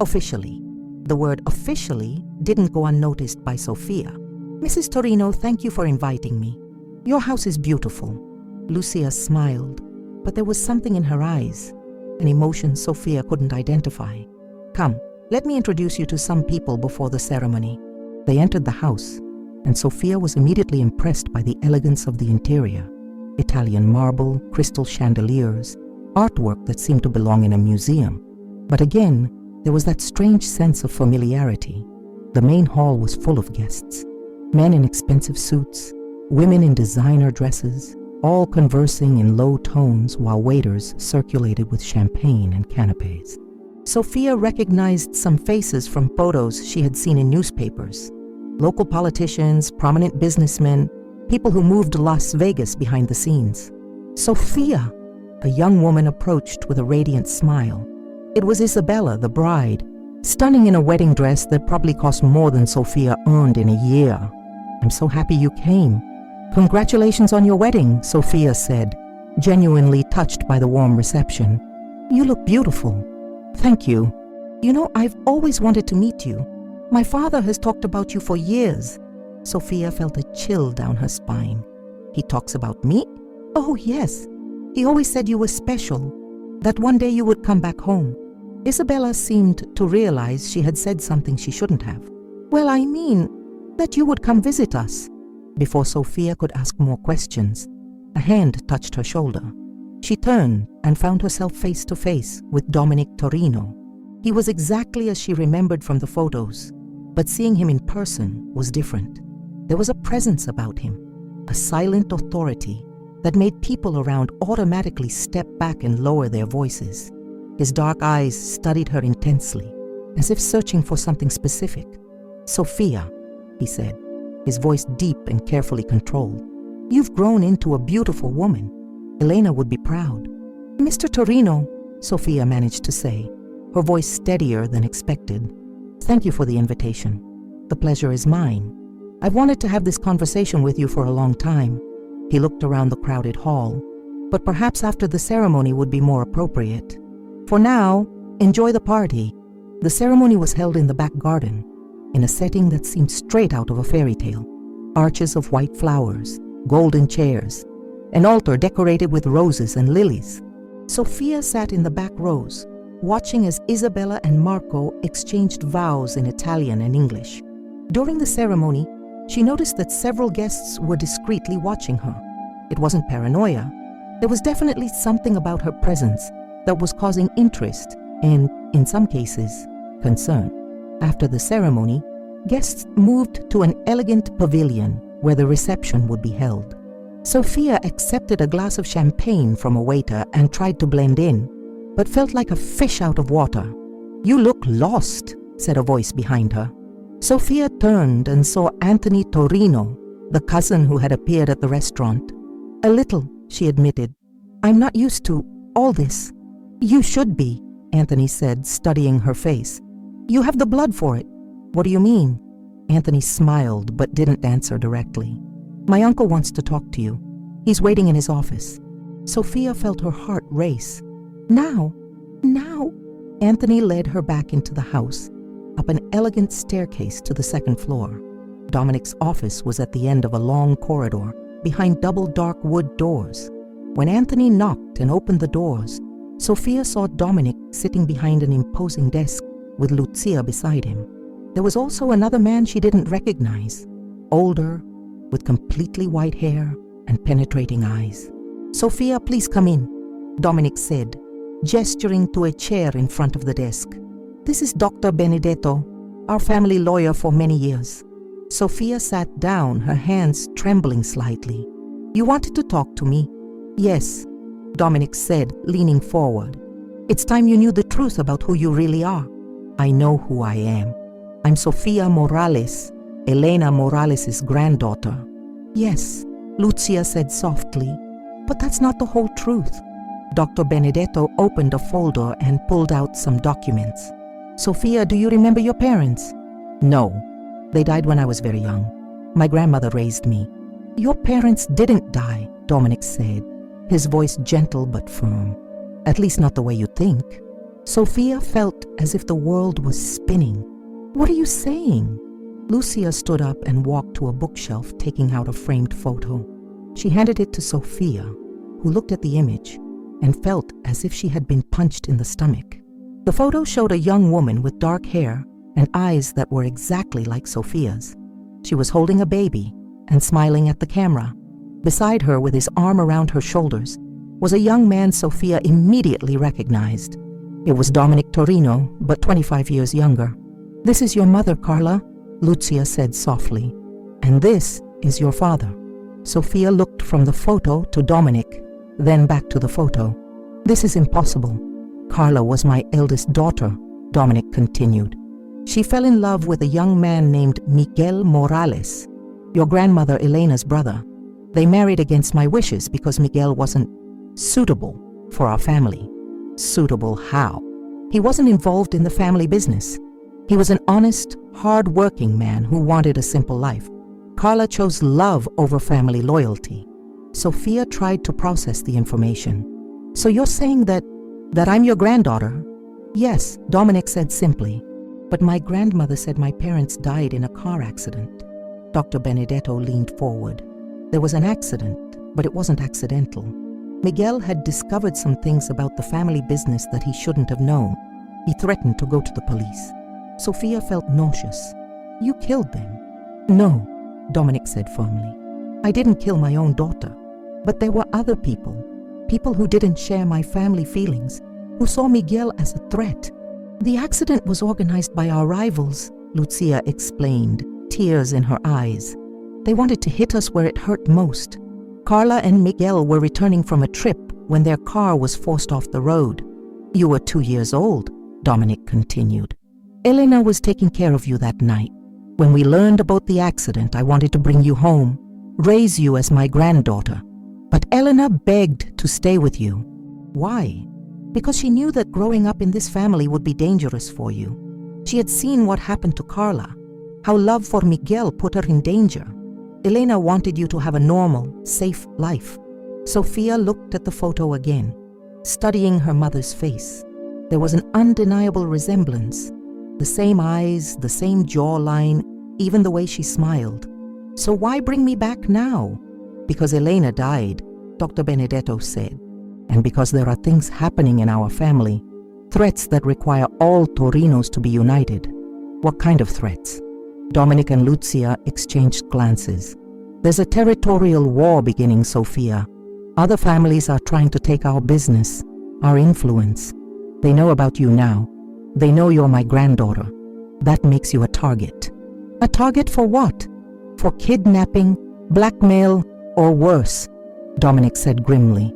Officially. The word officially didn't go unnoticed by Sophia. Mrs. Torino, thank you for inviting me. Your house is beautiful. Lucia smiled, but there was something in her eyes, an emotion Sophia couldn't identify. Come, let me introduce you to some people before the ceremony. They entered the house, and Sophia was immediately impressed by the elegance of the interior. Italian marble, crystal chandeliers, artwork that seemed to belong in a museum. But again, there was that strange sense of familiarity. The main hall was full of guests, men in expensive suits, women in designer dresses, all conversing in low tones while waiters circulated with champagne and canapes. Sophia recognized some faces from photos she had seen in newspapers. Local politicians, prominent businessmen, people who moved Las Vegas behind the scenes. Sophia! A young woman approached with a radiant smile. It was Isabella, the bride, stunning in a wedding dress that probably cost more than Sophia earned in a year. I'm so happy you came. Congratulations on your wedding, Sophia said, genuinely touched by the warm reception. You look beautiful. Thank you. You know, I've always wanted to meet you. My father has talked about you for years. Sophia felt a chill down her spine. He talks about me? Oh, yes. He always said you were special, that one day you would come back home. Isabella seemed to realize she had said something she shouldn't have. Well, I mean, that you would come visit us. Before Sophia could ask more questions, a hand touched her shoulder. She turned and found herself face to face with Dominic Torino. He was exactly as she remembered from the photos, but seeing him in person was different. There was a presence about him, a silent authority that made people around automatically step back and lower their voices. His dark eyes studied her intensely, as if searching for something specific. Sophia, he said, his voice deep and carefully controlled. You've grown into a beautiful woman. Elena would be proud. Mr. Torino, Sophia managed to say, her voice steadier than expected. Thank you for the invitation. The pleasure is mine. I've wanted to have this conversation with you for a long time. He looked around the crowded hall, but perhaps after the ceremony would be more appropriate. For now, enjoy the party. The ceremony was held in the back garden, in a setting that seemed straight out of a fairy tale. Arches of white flowers, golden chairs, an altar decorated with roses and lilies. Sophia sat in the back rows, watching as Isabella and Marco exchanged vows in Italian and English. During the ceremony, she noticed that several guests were discreetly watching her. It wasn't paranoia. There was definitely something about her presence that was causing interest and, in some cases, concern. After the ceremony, guests moved to an elegant pavilion where the reception would be held. Sophia accepted a glass of champagne from a waiter and tried to blend in, but felt like a fish out of water. "You look lost," said a voice behind her. Sophia turned and saw Anthony Torino, the cousin who had appeared at the restaurant. "A little," she admitted. "I'm not used to all this." "You should be," Anthony said, studying her face. "You have the blood for it." "What do you mean?" Anthony smiled but didn't answer directly. "My uncle wants to talk to you. He's waiting in his office." Sophia felt her heart race. Now. Anthony led her back into the house, up an elegant staircase to the second floor. Dominic's office was at the end of a long corridor, behind double dark wood doors. When Anthony knocked and opened the doors, Sophia saw Dominic sitting behind an imposing desk with Lucia beside him. There was also another man she didn't recognize, older, with completely white hair and penetrating eyes. "Sophia, please come in," Dominic said, gesturing to a chair in front of the desk. "This is Dr. Benedetto, our family lawyer for many years." Sophia sat down, her hands trembling slightly. "You wanted to talk to me?" "Yes," Dominic said, leaning forward. "It's time you knew the truth about who you really are." "I know who I am. I'm Sofia Morales, Elena Morales' granddaughter." "Yes," Lucia said softly, "but that's not the whole truth." Dr. Benedetto opened a folder and pulled out some documents. "Sophia, do you remember your parents?" "No. They died when I was very young. My grandmother raised me." "Your parents didn't die," Dominic said, his voice gentle but firm. "At least not the way you think." Sophia felt as if the world was spinning. "What are you saying?" Lucia stood up and walked to a bookshelf, taking out a framed photo. She handed it to Sophia, who looked at the image and felt as if she had been punched in the stomach. The photo showed a young woman with dark hair and eyes that were exactly like Sophia's. She was holding a baby and smiling at the camera. Beside her, with his arm around her shoulders, was a young man Sophia immediately recognized. It was Dominic Torino, but 25 years younger. "This is your mother, Carla," Lucia said softly. "And this is your father." Sophia looked from the photo to Dominic, then back to the photo. "This is impossible. Carla was my eldest daughter," Dominic continued. "She fell in love with a young man named Miguel Morales, your grandmother Elena's brother. They married against my wishes because Miguel wasn't suitable for our family." "Suitable how?" "He wasn't involved in the family business. He was an honest, hard-working man who wanted a simple life. Carla chose love over family loyalty." Sophia tried to process the information. "So you're saying that I'm your granddaughter?" "Yes," Dominic said simply. "But my grandmother said my parents died in a car accident." Dr. Benedetto leaned forward. "There was an accident, but it wasn't accidental. Miguel had discovered some things about the family business that he shouldn't have known. He threatened to go to the police." Sophia felt nauseous. "You killed them?" "No," Dominic said firmly. "I didn't kill my own daughter. But there were other people who didn't share my family feelings, who saw Miguel as a threat. The accident was organized by our rivals," Lucia explained, tears in her eyes. "They wanted to hit us where it hurt most. Carla and Miguel were returning from a trip when their car was forced off the road." "You were 2 years old," Dominic continued. "Elena was taking care of you that night. When we learned about the accident, I wanted to bring you home, raise you as my granddaughter. But Elena begged to stay with you." "Why?" "Because she knew that growing up in this family would be dangerous for you. She had seen what happened to Carla, how love for Miguel put her in danger. Elena wanted you to have a normal, safe life." Sophia looked at the photo again, studying her mother's face. There was an undeniable resemblance. The same eyes, the same jawline, even the way she smiled. "So why bring me back now?" "Because Elena died," Dr. Benedetto said, "and because there are things happening in our family Threats that require all Torinos to be united. What kind of threats? Dominic and Lucia exchanged glances. There's a territorial war beginning, Sophia. Other families are trying to take our business, our influence. They know about you now. They know you're my granddaughter. That makes you a target. A target for what? For kidnapping, blackmail, or worse, Dominic said grimly.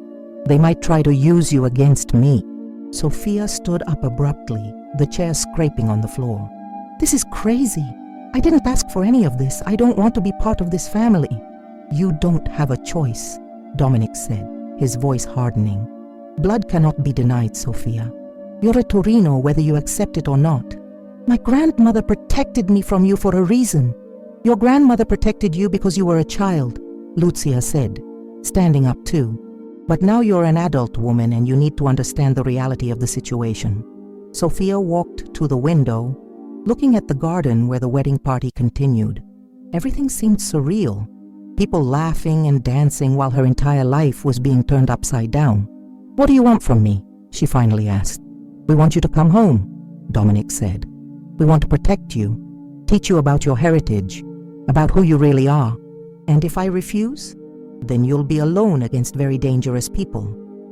They might try to use you against me. Sophia stood up abruptly, the chair scraping on the floor. This is crazy. I didn't ask for any of this. I don't want to be part of this family. You don't have a choice, Dominic said, his voice hardening. Blood cannot be denied, Sophia. You're a Torino whether you accept it or not. My grandmother protected me from you for a reason. Your grandmother protected you because you were a child, Lucia said, standing up too. But now you're an adult woman and you need to understand the reality of the situation. Sophia walked to the window, looking at the garden where the wedding party continued. Everything seemed surreal. People laughing and dancing while her entire life was being turned upside down. What do you want from me? She finally asked. We want you to come home, Dominic said. We want to protect you, teach you about your heritage, about who you really are. And if I refuse, then you'll be alone against very dangerous people,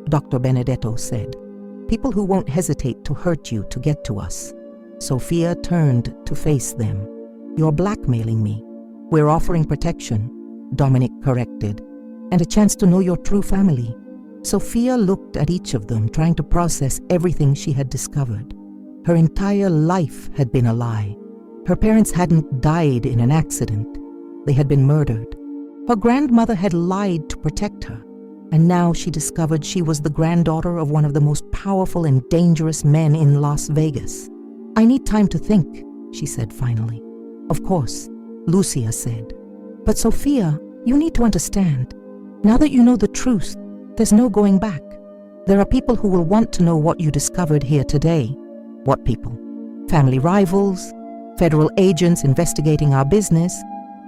Dr. Benedetto said. People who won't hesitate to hurt you to get to us. Sophia turned to face them. You're blackmailing me. We're offering protection, Dominic corrected, and a chance to know your true family. Sophia looked at each of them, trying to process everything she had discovered. Her entire life had been a lie. Her parents hadn't died in an accident. They had been murdered. Her grandmother had lied to protect her, and now she discovered she was the granddaughter of one of the most powerful and dangerous men in Las Vegas. I need time to think, she said finally. Of course, Lucia said. But Sophia, you need to understand. Now that you know the truth, there's no going back. There are people who will want to know what you discovered here today. What people? Family rivals, federal agents investigating our business,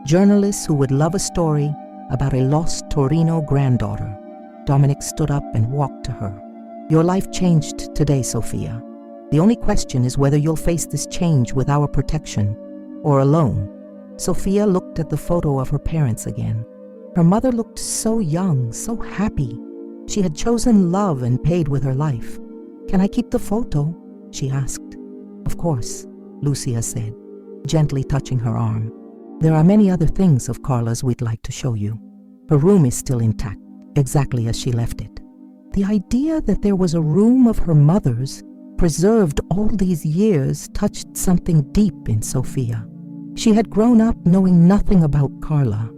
journalists who would love a story about a lost Torino granddaughter. Dominic stood up and walked to her. Your life changed today, Sophia. The only question is whether you'll face this change with our protection or alone. Sophia looked at the photo of her parents again. Her mother looked so young, so happy. She had chosen love and paid with her life. Can I keep the photo? She asked. Of course, Lucia said, gently touching her arm. There are many other things of Carla's we'd like to show you. Her room is still intact, exactly as she left it. The idea that there was a room of her mother's, preserved all these years, touched something deep in Sophia. She had grown up knowing nothing about Carla,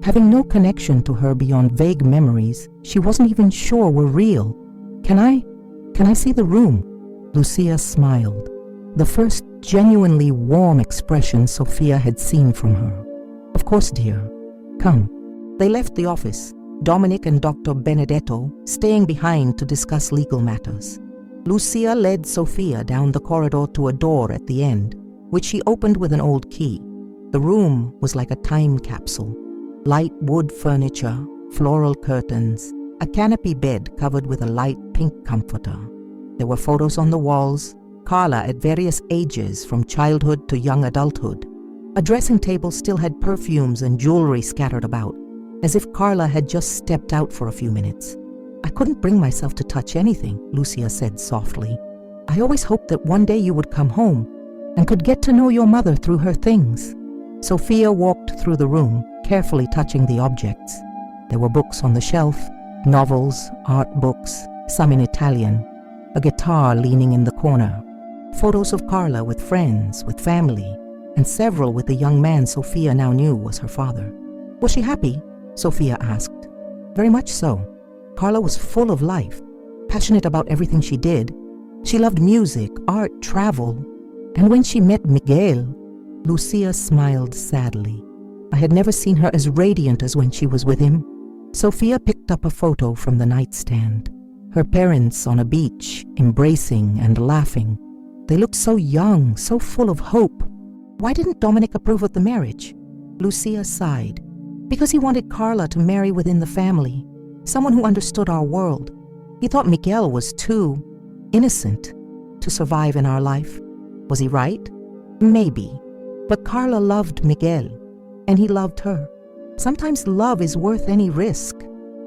having no connection to her beyond vague memories she wasn't even sure were real. Can I see the room? Lucia smiled, the first genuinely warm expression Sophia had seen from her. Of course, dear. Come. They left the office, Dominic and Dr. Benedetto staying behind to discuss legal matters. Lucia led Sophia down the corridor to a door at the end, which she opened with an old key. The room was like a time capsule. Light wood furniture, floral curtains, a canopy bed covered with a light pink comforter. There were photos on the walls, Carla at various ages from childhood to young adulthood. A dressing table still had perfumes and jewelry scattered about, as if Carla had just stepped out for a few minutes. I couldn't bring myself to touch anything, Lucia said softly. I always hoped that one day you would come home and could get to know your mother through her things. Sophia walked through the room, carefully touching the objects. There were books on the shelf, novels, art books, some in Italian, a guitar leaning in the corner, photos of Carla with friends, with family, and several with the young man Sophia now knew was her father. Was she happy? Sophia asked. Very much so. Carla was full of life, passionate about everything she did. She loved music, art, travel. And when she met Miguel, Lucia smiled sadly. I had never seen her as radiant as when she was with him. Sophia picked up a photo from the nightstand. Her parents on a beach, embracing and laughing. They looked so young, so full of hope. Why didn't Dominic approve of the marriage? Lucia sighed. Because he wanted Carla to marry within the family, someone who understood our world. He thought Miguel was too innocent, to survive in our life. Was he right? Maybe. But Carla loved Miguel, and he loved her. Sometimes love is worth any risk.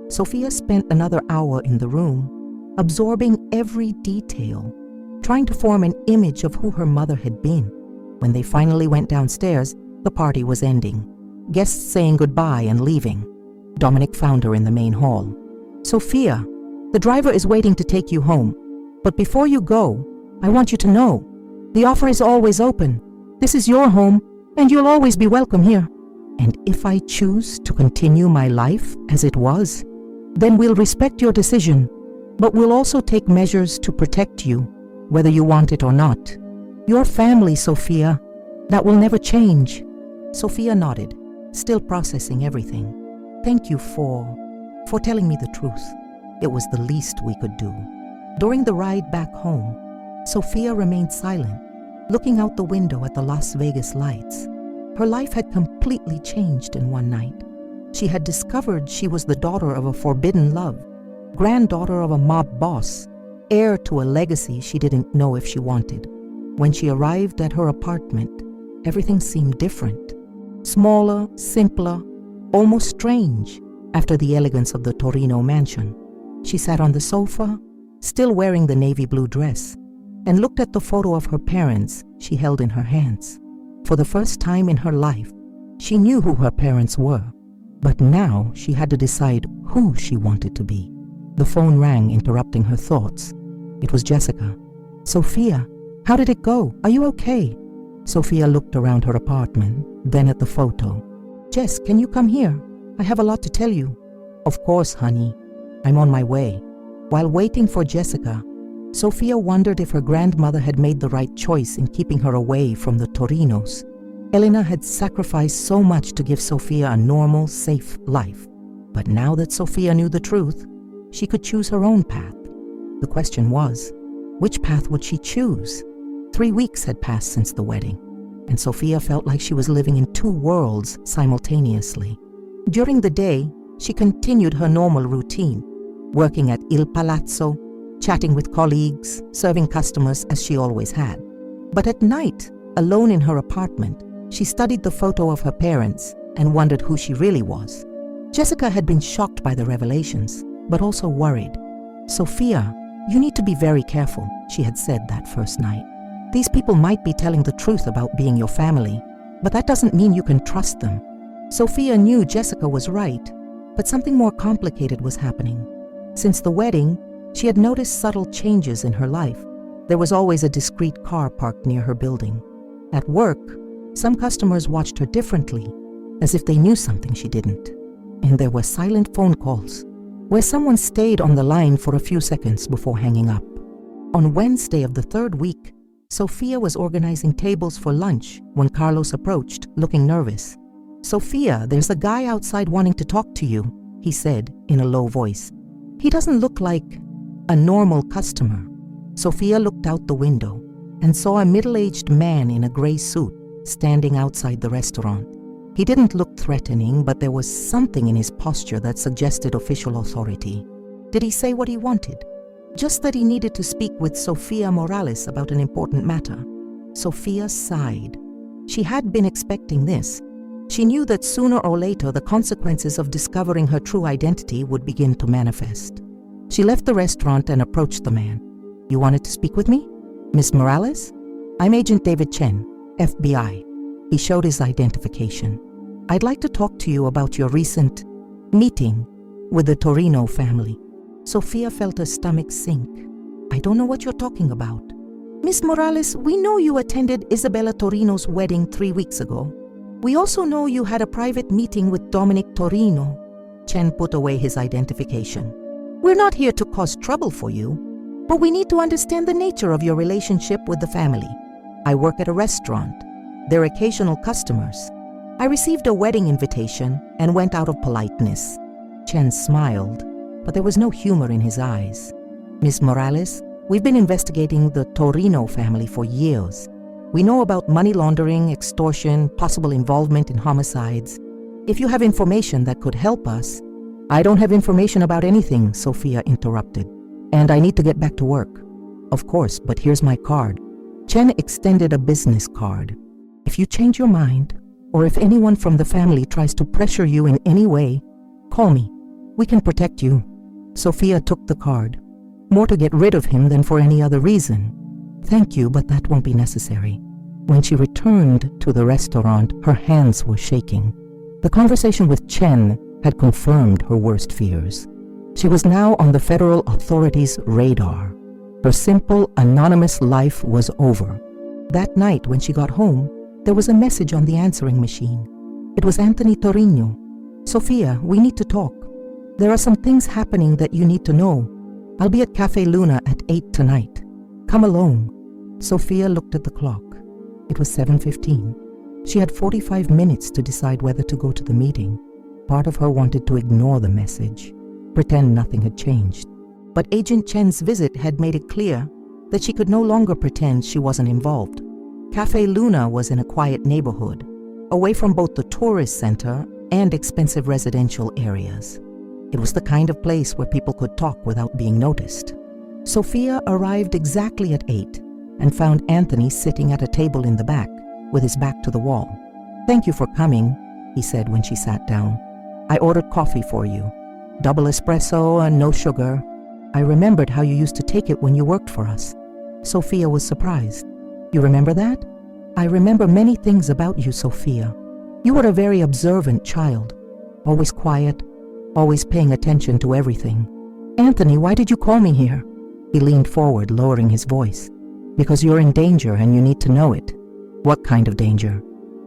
Sofia spent another hour in the room, absorbing every detail, trying to form an image of who her mother had been. When they finally went downstairs, the party was ending. Guests saying goodbye and leaving. Dominic found her in the main hall. "Sofia, the driver is waiting to take you home. But before you go, I want you to know, the offer is always open. This is your home, and you'll always be welcome here. And if I choose to continue my life as it was, then we'll respect your decision, but we'll also take measures to protect you, whether you want it or not. Your family, Sofia, that will never change." Sofia nodded, still processing everything. "Thank you for telling me the truth. It was the least we could do." During the ride back home, Sofia remained silent, looking out the window at the Las Vegas lights. Her life had completely changed in one night. She had discovered she was the daughter of a forbidden love, granddaughter of a mob boss, heir to a legacy she didn't know if she wanted. When she arrived at her apartment, everything seemed different. Smaller, simpler, almost strange after the elegance of the Torino mansion. She sat on the sofa, still wearing the navy blue dress, and looked at the photo of her parents she held in her hands. For the first time in her life, she knew who her parents were, but now she had to decide who she wanted to be. The phone rang, interrupting her thoughts. It was Jessica. "Sofia, how did it go? Are you okay?" Sofia looked around her apartment, then at the photo. "Jess, can you come here? I have a lot to tell you." "Of course, honey. I'm on my way." While waiting for Jessica, Sofia wondered if her grandmother had made the right choice in keeping her away from the Torinos. Elena had sacrificed so much to give Sofia a normal, safe life. But now that Sofia knew the truth, she could choose her own path. The question was, which path would she choose? 3 weeks had passed since the wedding, and Sofia felt like she was living in two worlds simultaneously. During the day, she continued her normal routine, working at Il Palazzo, chatting with colleagues, serving customers as she always had. But at night, alone in her apartment, she studied the photo of her parents and wondered who she really was. Jessica had been shocked by the revelations, but also worried. "Sofia, you need to be very careful," she had said that first night. "These people might be telling the truth about being your family, but that doesn't mean you can trust them." Sofia knew Jessica was right, but something more complicated was happening. Since the wedding, she had noticed subtle changes in her life. There was always a discreet car parked near her building. At work, some customers watched her differently, as if they knew something she didn't. And there were silent phone calls, where someone stayed on the line for a few seconds before hanging up. On Wednesday of the third week, Sofia was organizing tables for lunch when Carlos approached, looking nervous. "Sofia, there's a guy outside wanting to talk to you," he said in a low voice. "He doesn't look like a normal customer." Sofia looked out the window and saw a middle-aged man in a gray suit standing outside the restaurant. He didn't look threatening, but there was something in his posture that suggested official authority. Did he say what he wanted? Just that he needed to speak with Sofia Morales about an important matter. Sofia sighed. She had been expecting this. She knew that sooner or later the consequences of discovering her true identity would begin to manifest. She left the restaurant and approached the man. "You wanted to speak with me? Miss Morales? I'm Agent David Chen, FBI." He showed his identification. "I'd like to talk to you about your recent meeting with the Torino family." Sofia felt her stomach sink. "I don't know what you're talking about." "Miss Morales, we know you attended Isabella Torino's wedding 3 weeks ago. We also know you had a private meeting with Dominic Torino." Chen put away his identification. "We're not here to cause trouble for you, but we need to understand the nature of your relationship with the family. I work at a restaurant. They're occasional customers. I received a wedding invitation and went out of politeness." Chen smiled, but there was no humor in his eyes. "Miss Morales, we've been investigating the Torino family for years. We know about money laundering, extortion, possible involvement in homicides. If you have information that could help us—" "I don't have information about anything," Sofia interrupted, "and I need to get back to work." Of course, but here's my card. Chen extended a business card. If you change your mind, or if anyone from the family tries to pressure you in any way, call me. We can protect you. Sophia took the card. More to get rid of him than for any other reason. Thank you, but that won't be necessary. When she returned to the restaurant, her hands were shaking. The conversation with Chen had confirmed her worst fears. She was now on the federal authorities' radar. Her simple, anonymous life was over. That night, when she got home, there was a message on the answering machine. It was Anthony Torino. Sophia, we need to talk. There are some things happening that you need to know. I'll be at Cafe Luna at 8 tonight. Come alone. Sophia looked at the clock. It was 7:15. She had 45 minutes to decide whether to go to the meeting. Part of her wanted to ignore the message, pretend nothing had changed. But Agent Chen's visit had made it clear that she could no longer pretend she wasn't involved. Cafe Luna was in a quiet neighborhood, away from both the tourist center and expensive residential areas. It was the kind of place where people could talk without being noticed. Sophia arrived exactly at 8 and found Anthony sitting at a table in the back with his back to the wall. "Thank you for coming," he said when she sat down. "I ordered coffee for you. Double espresso and no sugar. I remembered how you used to take it when you worked for us." Sophia was surprised. "You remember that?" "I remember many things about you, Sophia. You were a very observant child, always quiet, always paying attention to everything." "Anthony, why did you call me here?" He leaned forward, lowering his voice. "Because you're in danger and you need to know it." "What kind of danger?"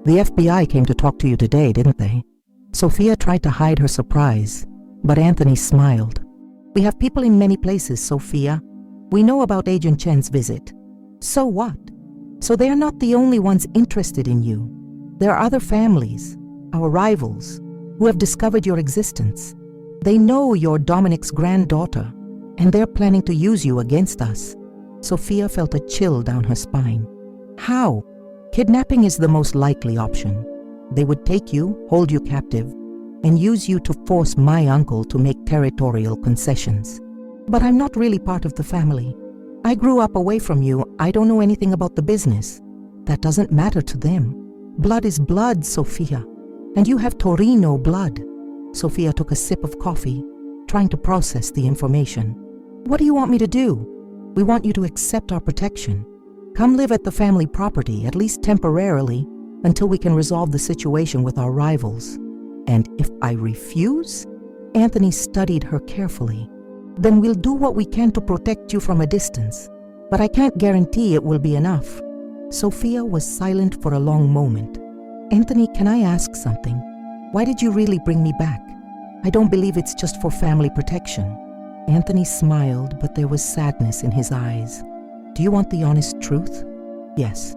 "The FBI came to talk to you today, didn't they?" Sophia tried to hide her surprise, but Anthony smiled. "We have people in many places, Sophia. We know about Agent Chen's visit." "So what?" "So they are not the only ones interested in you. There are other families, our rivals, who have discovered your existence. They know you're Dominic's granddaughter, and they're planning to use you against us." Sophia felt a chill down her spine. "How?" "Kidnapping is the most likely option. They would take you, hold you captive, and use you to force my uncle to make territorial concessions." "But I'm not really part of the family. I grew up away from you. I don't know anything about the business. That doesn't matter to them. Blood is blood, Sophia. And you have Torino blood." Sophia took a sip of coffee, trying to process the information. "What do you want me to do?" "We want you to accept our protection. Come live at the family property, at least temporarily, until we can resolve the situation with our rivals." "And if I refuse?" Anthony studied her carefully. "Then we'll do what we can to protect you from a distance. But I can't guarantee it will be enough." Sophia was silent for a long moment. "Anthony, can I ask something? Why did you really bring me back? I don't believe it's just for family protection." Anthony smiled, but there was sadness in his eyes. "Do you want the honest truth?" "Yes.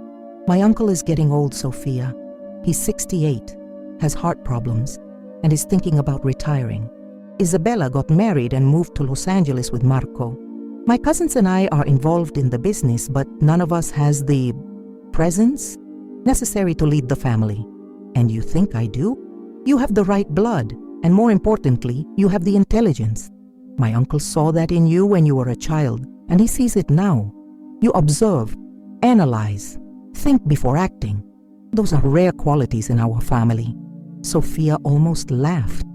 My uncle is getting old, Sophia. He's 68, has heart problems, and is thinking about retiring. Isabella got married and moved to Los Angeles with Marco. My cousins and I are involved in the business, but none of us has the presence necessary to lead the family. And you think I do? You have the right blood, and more importantly, you have the intelligence. My uncle saw that in you when you were a child, and he sees it now. You observe, analyze, think before acting. Those are rare qualities in our family." Sophia almost laughed.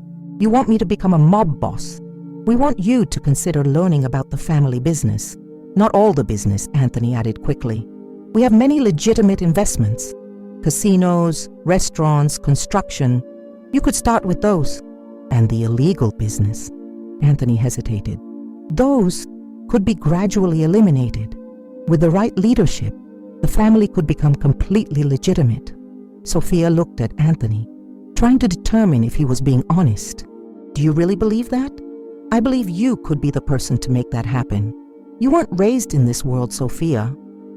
"You want me to become a mob boss? We want you to consider learning about the family business." "Not all the business," Anthony added quickly. "We have many legitimate investments. Casinos, restaurants, construction. You could start with those." "And the illegal business?" Anthony hesitated. "Those could be gradually eliminated. With the right leadership, the family could become completely legitimate." Sophia looked at Anthony, trying to determine if he was being honest. "Do you really believe that?" "I believe you could be the person to make that happen. You weren't raised in this world, Sophia.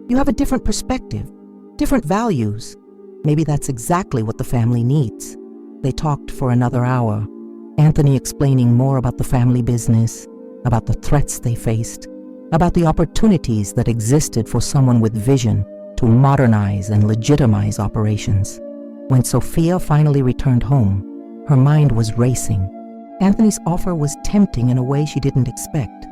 You have a different perspective, different values. Maybe that's exactly what the family needs." They talked for another hour, Anthony explaining more about the family business, about the threats they faced, about the opportunities that existed for someone with vision to modernize and legitimize operations. When Sophia finally returned home, her mind was racing. Anthony's offer was tempting in a way she didn't expect.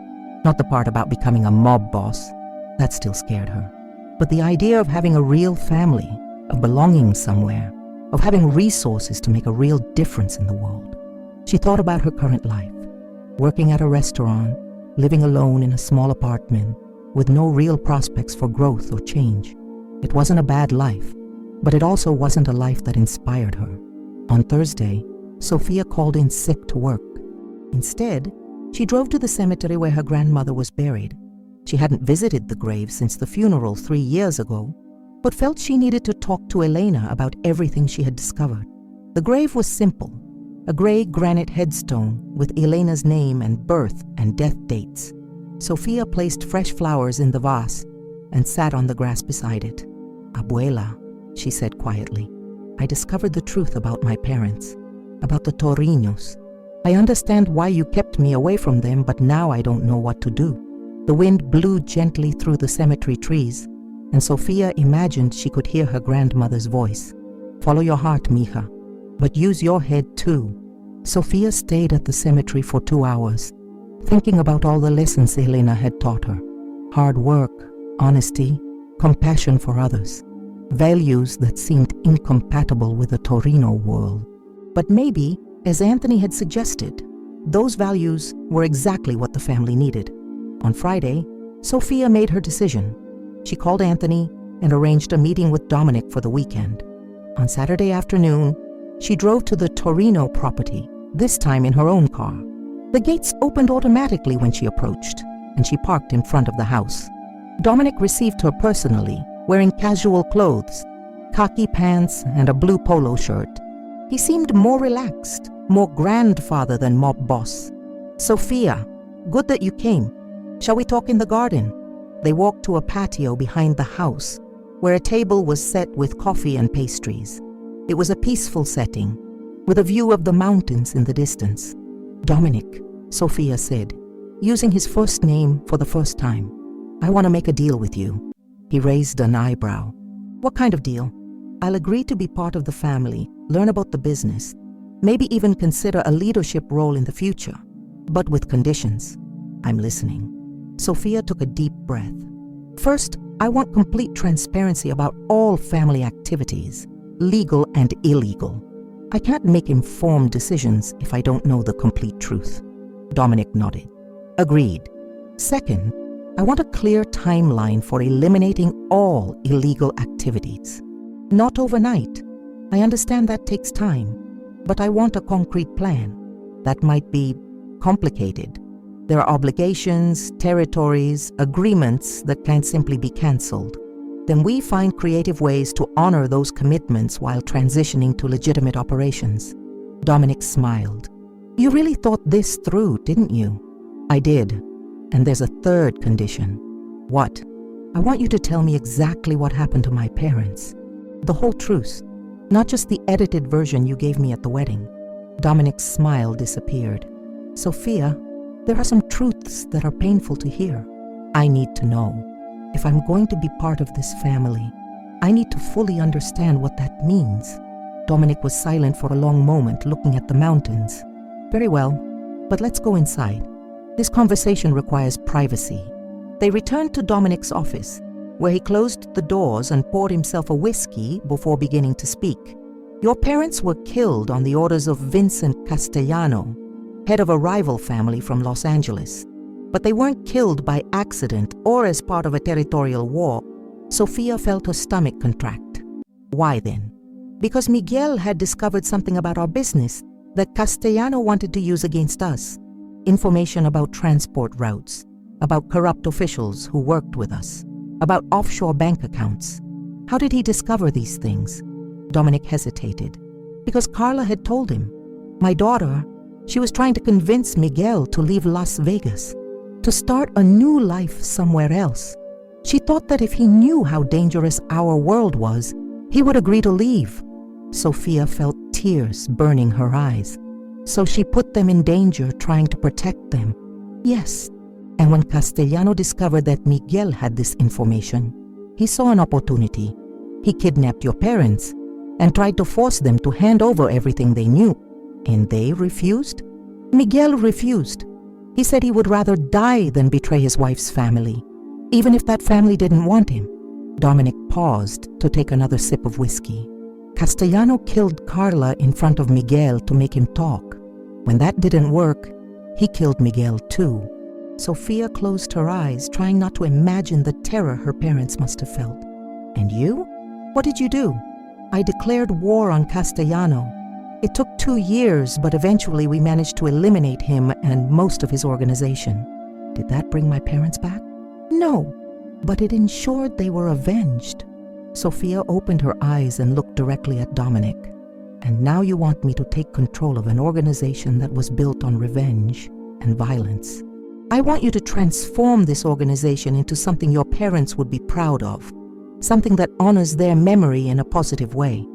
Not the part about becoming a mob boss. That still scared her. But the idea of having a real family, of belonging somewhere, of having resources to make a real difference in the world. She thought about her current life, working at a restaurant, living alone in a small apartment, with no real prospects for growth or change. It wasn't a bad life, but it also wasn't a life that inspired her. On Thursday, Sophia called in sick to work. Instead, she drove to the cemetery where her grandmother was buried. She hadn't visited the grave since the funeral 3 years ago, but felt she needed to talk to Elena about everything she had discovered. The grave was simple, a gray granite headstone with Elena's name and birth and death dates. Sophia placed fresh flowers in the vase and sat on the grass beside it. "Abuela," she said quietly, "I discovered the truth about my parents, about the Torinos. I understand why you kept me away from them, but now I don't know what to do." The wind blew gently through the cemetery trees, and Sophia imagined she could hear her grandmother's voice. "Follow your heart, mija, but use your head too." Sophia stayed at the cemetery for 2 hours, thinking about all the lessons Elena had taught her. Hard work, honesty, compassion for others. Values that seemed incompatible with the Torino world. But maybe, as Anthony had suggested, those values were exactly what the family needed. On Friday, Sophia made her decision. She called Anthony and arranged a meeting with Dominic for the weekend. On Saturday afternoon, she drove to the Torino property, this time in her own car. The gates opened automatically when she approached, and she parked in front of the house. Dominic received her personally, wearing casual clothes, khaki pants and a blue polo shirt. He seemed more relaxed, more grandfather than mob boss. "Sophia, good that you came. Shall we talk in the garden?" They walked to a patio behind the house, where a table was set with coffee and pastries. It was a peaceful setting, with a view of the mountains in the distance. "Dominic," Sophia said, using his first name for the first time, "I want to make a deal with you." He raised an eyebrow. "What kind of deal?" "I'll agree to be part of the family, learn about the business, maybe even consider a leadership role in the future, but with conditions." "I'm listening." Sophia took a deep breath. "First, I want complete transparency about all family activities, legal and illegal. I can't make informed decisions if I don't know the complete truth." Dominic nodded. "Agreed." "Second, I want a clear timeline for eliminating all illegal activities. Not overnight. I understand that takes time, but I want a concrete plan. That might be complicated. There are obligations, territories, agreements that can't simply be cancelled. Then we find creative ways to honor those commitments while transitioning to legitimate operations." Dominic smiled. "You really thought this through, didn't you?" "I did. And there's a third condition." "What?" "I want you to tell me exactly what happened to my parents. The whole truth, not just the edited version you gave me at the wedding." Dominic's smile disappeared. "Sophia, there are some truths that are painful to hear. I need to know. If I'm going to be part of this family, I need to fully understand what that means." Dominic was silent for a long moment, looking at the mountains. "Very well, but let's go inside. This conversation requires privacy." They returned to Dominic's office, where he closed the doors and poured himself a whiskey before beginning to speak. "Your parents were killed on the orders of Vincent Castellano, head of a rival family from Los Angeles. But they weren't killed by accident or as part of a territorial war." Sophia felt her stomach contract. "Why then?" "Because Miguel had discovered something about our business that Castellano wanted to use against us. Information about transport routes, about corrupt officials who worked with us, about offshore bank accounts." "How did he discover these things?" Dominic hesitated. "Because Carla had told him. My daughter, she was trying to convince Miguel to leave Las Vegas, to start a new life somewhere else. She thought that if he knew how dangerous our world was, he would agree to leave." Sophia felt tears burning her eyes. "So she put them in danger trying to protect them." "Yes. And when Castellano discovered that Miguel had this information, he saw an opportunity. He kidnapped your parents and tried to force them to hand over everything they knew." "And they refused?" "Miguel refused. He said he would rather die than betray his wife's family. Even if that family didn't want him. Dominic paused to take another sip of whiskey. Castellano killed Carla in front of Miguel to make him talk. When that didn't work, he killed Miguel too. Sofia closed her eyes, trying not to imagine the terror her parents must have felt. And you? What did you do? I declared war on Castellano. It took 2 years, but eventually we managed to eliminate him and most of his organization. Did that bring my parents back? No, but it ensured they were avenged. Sofia opened her eyes and looked directly at Dominic. And now you want me to take control of an organization that was built on revenge and violence. I want you to transform this organization into something your parents would be proud of, something that honors their memory in a positive way.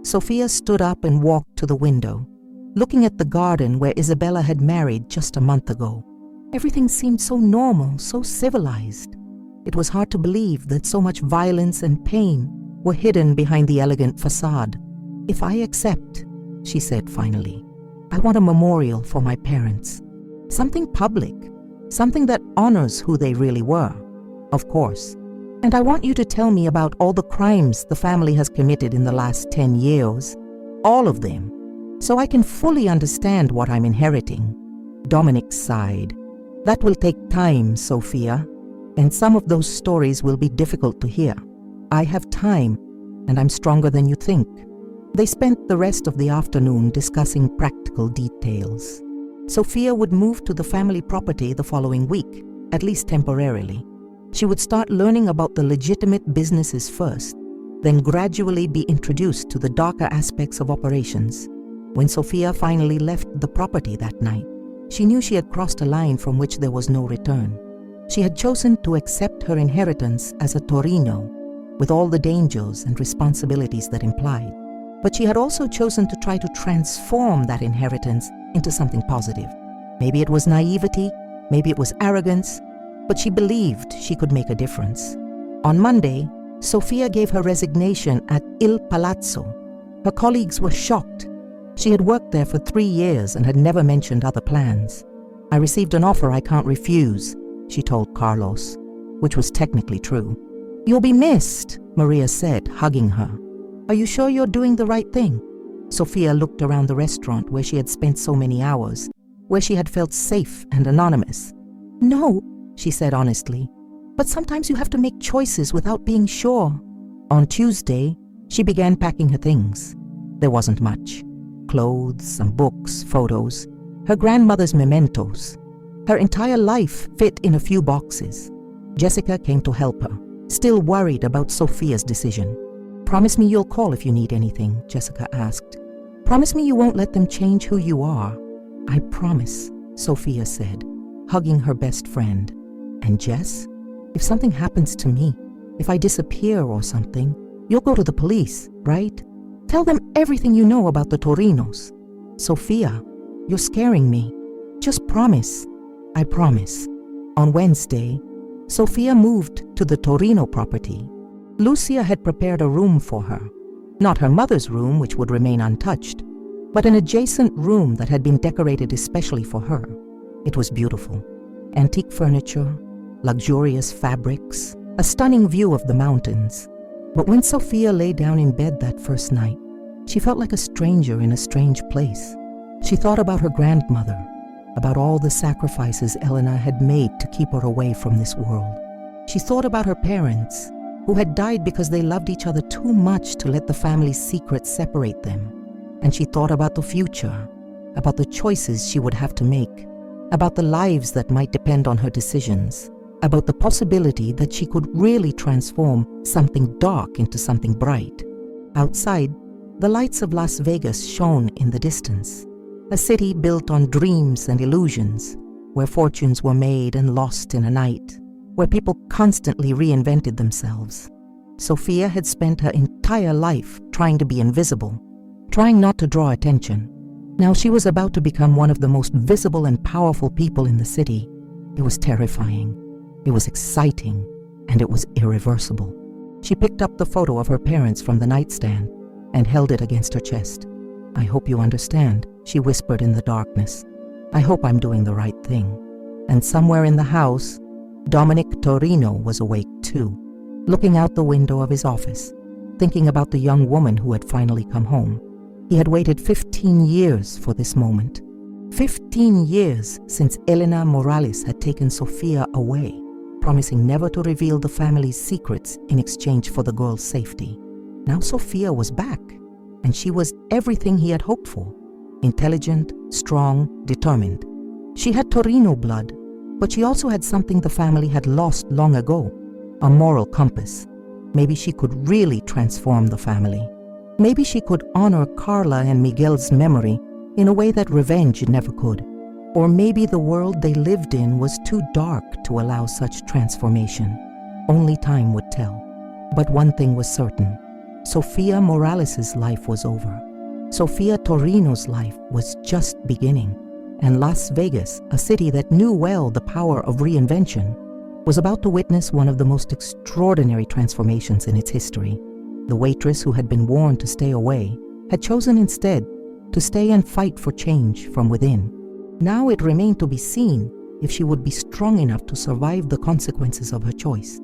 Sofia stood up and walked to the window, looking at the garden where Isabella had married just a month ago. Everything seemed so normal, so civilized. It was hard to believe that so much violence and pain were hidden behind the elegant facade. If I accept, she said finally, I want a memorial for my parents. Something public, something that honors who they really were, of course. And I want you to tell me about all the crimes the family has committed in the last 10 years, all of them, so I can fully understand what I'm inheriting. Dominic sighed. That will take time, Sofia, and some of those stories will be difficult to hear. I have time, and I'm stronger than you think. They spent the rest of the afternoon discussing practical details. Sofia would move to the family property the following week, at least temporarily. She would start learning about the legitimate businesses first, then gradually be introduced to the darker aspects of operations. When Sofia finally left the property that night, she knew she had crossed a line from which there was no return. She had chosen to accept her inheritance as a Torino, with all the dangers and responsibilities that implied. But she had also chosen to try to transform that inheritance into something positive. Maybe it was naivety, maybe it was arrogance, but she believed she could make a difference. On Monday, Sofia gave her resignation at Il Palazzo. Her colleagues were shocked. She had worked there for 3 years and had never mentioned other plans. I received an offer I can't refuse, she told Carlos, which was technically true. You'll be missed, Maria said, hugging her. Are you sure you're doing the right thing? Sofia looked around the restaurant where she had spent so many hours, where she had felt safe and anonymous. No, she said honestly, but sometimes you have to make choices without being sure. On Tuesday, she began packing her things. There wasn't much. Clothes, some books, photos, her grandmother's mementos. Her entire life fit in a few boxes. Jessica came to help her, still worried about Sofia's decision. Promise me you'll call if you need anything, Jessica asked. Promise me you won't let them change who you are. I promise, Sofia said, hugging her best friend. And Jess, if something happens to me, if I disappear or something, you'll go to the police, right? Tell them everything you know about the Torinos. Sofia, you're scaring me. Just promise. I promise. On Wednesday, Sofia moved to the Torino property. Lucia had prepared a room for her. Not her mother's room, which would remain untouched, but an adjacent room that had been decorated especially for her. It was beautiful. Antique furniture, luxurious fabrics, a stunning view of the mountains. But when Sofia lay down in bed that first night, she felt like a stranger in a strange place. She thought about her grandmother, about all the sacrifices Elena had made to keep her away from this world. She thought about her parents, who had died because they loved each other too much to let the family's secrets separate them. And she thought about the future, about the choices she would have to make, about the lives that might depend on her decisions, about the possibility that she could really transform something dark into something bright. Outside, the lights of Las Vegas shone in the distance, a city built on dreams and illusions, where fortunes were made and lost in a night, where people constantly reinvented themselves. Sofia had spent her entire life trying to be invisible, trying not to draw attention. Now she was about to become one of the most visible and powerful people in the city. It was terrifying, it was exciting, and it was irreversible. She picked up the photo of her parents from the nightstand and held it against her chest. I hope you understand, she whispered in the darkness. I hope I'm doing the right thing. And somewhere in the house, Dominic Torino was awake too, looking out the window of his office, thinking about the young woman who had finally come home. He had waited 15 years for this moment. 15 years since Elena Morales had taken Sofia away, promising never to reveal the family's secrets in exchange for the girl's safety. Now Sofia was back, and she was everything he had hoped for. Intelligent, strong, determined. She had Torino blood, but she also had something the family had lost long ago, a moral compass. Maybe she could really transform the family. Maybe she could honor Carla and Miguel's memory in a way that revenge never could. Or maybe the world they lived in was too dark to allow such transformation. Only time would tell. But one thing was certain. Sofia Morales' life was over. Sofia Torino's life was just beginning. And Las Vegas, a city that knew well the power of reinvention, was about to witness one of the most extraordinary transformations in its history. The waitress who had been warned to stay away had chosen instead to stay and fight for change from within. Now it remained to be seen if she would be strong enough to survive the consequences of her choice.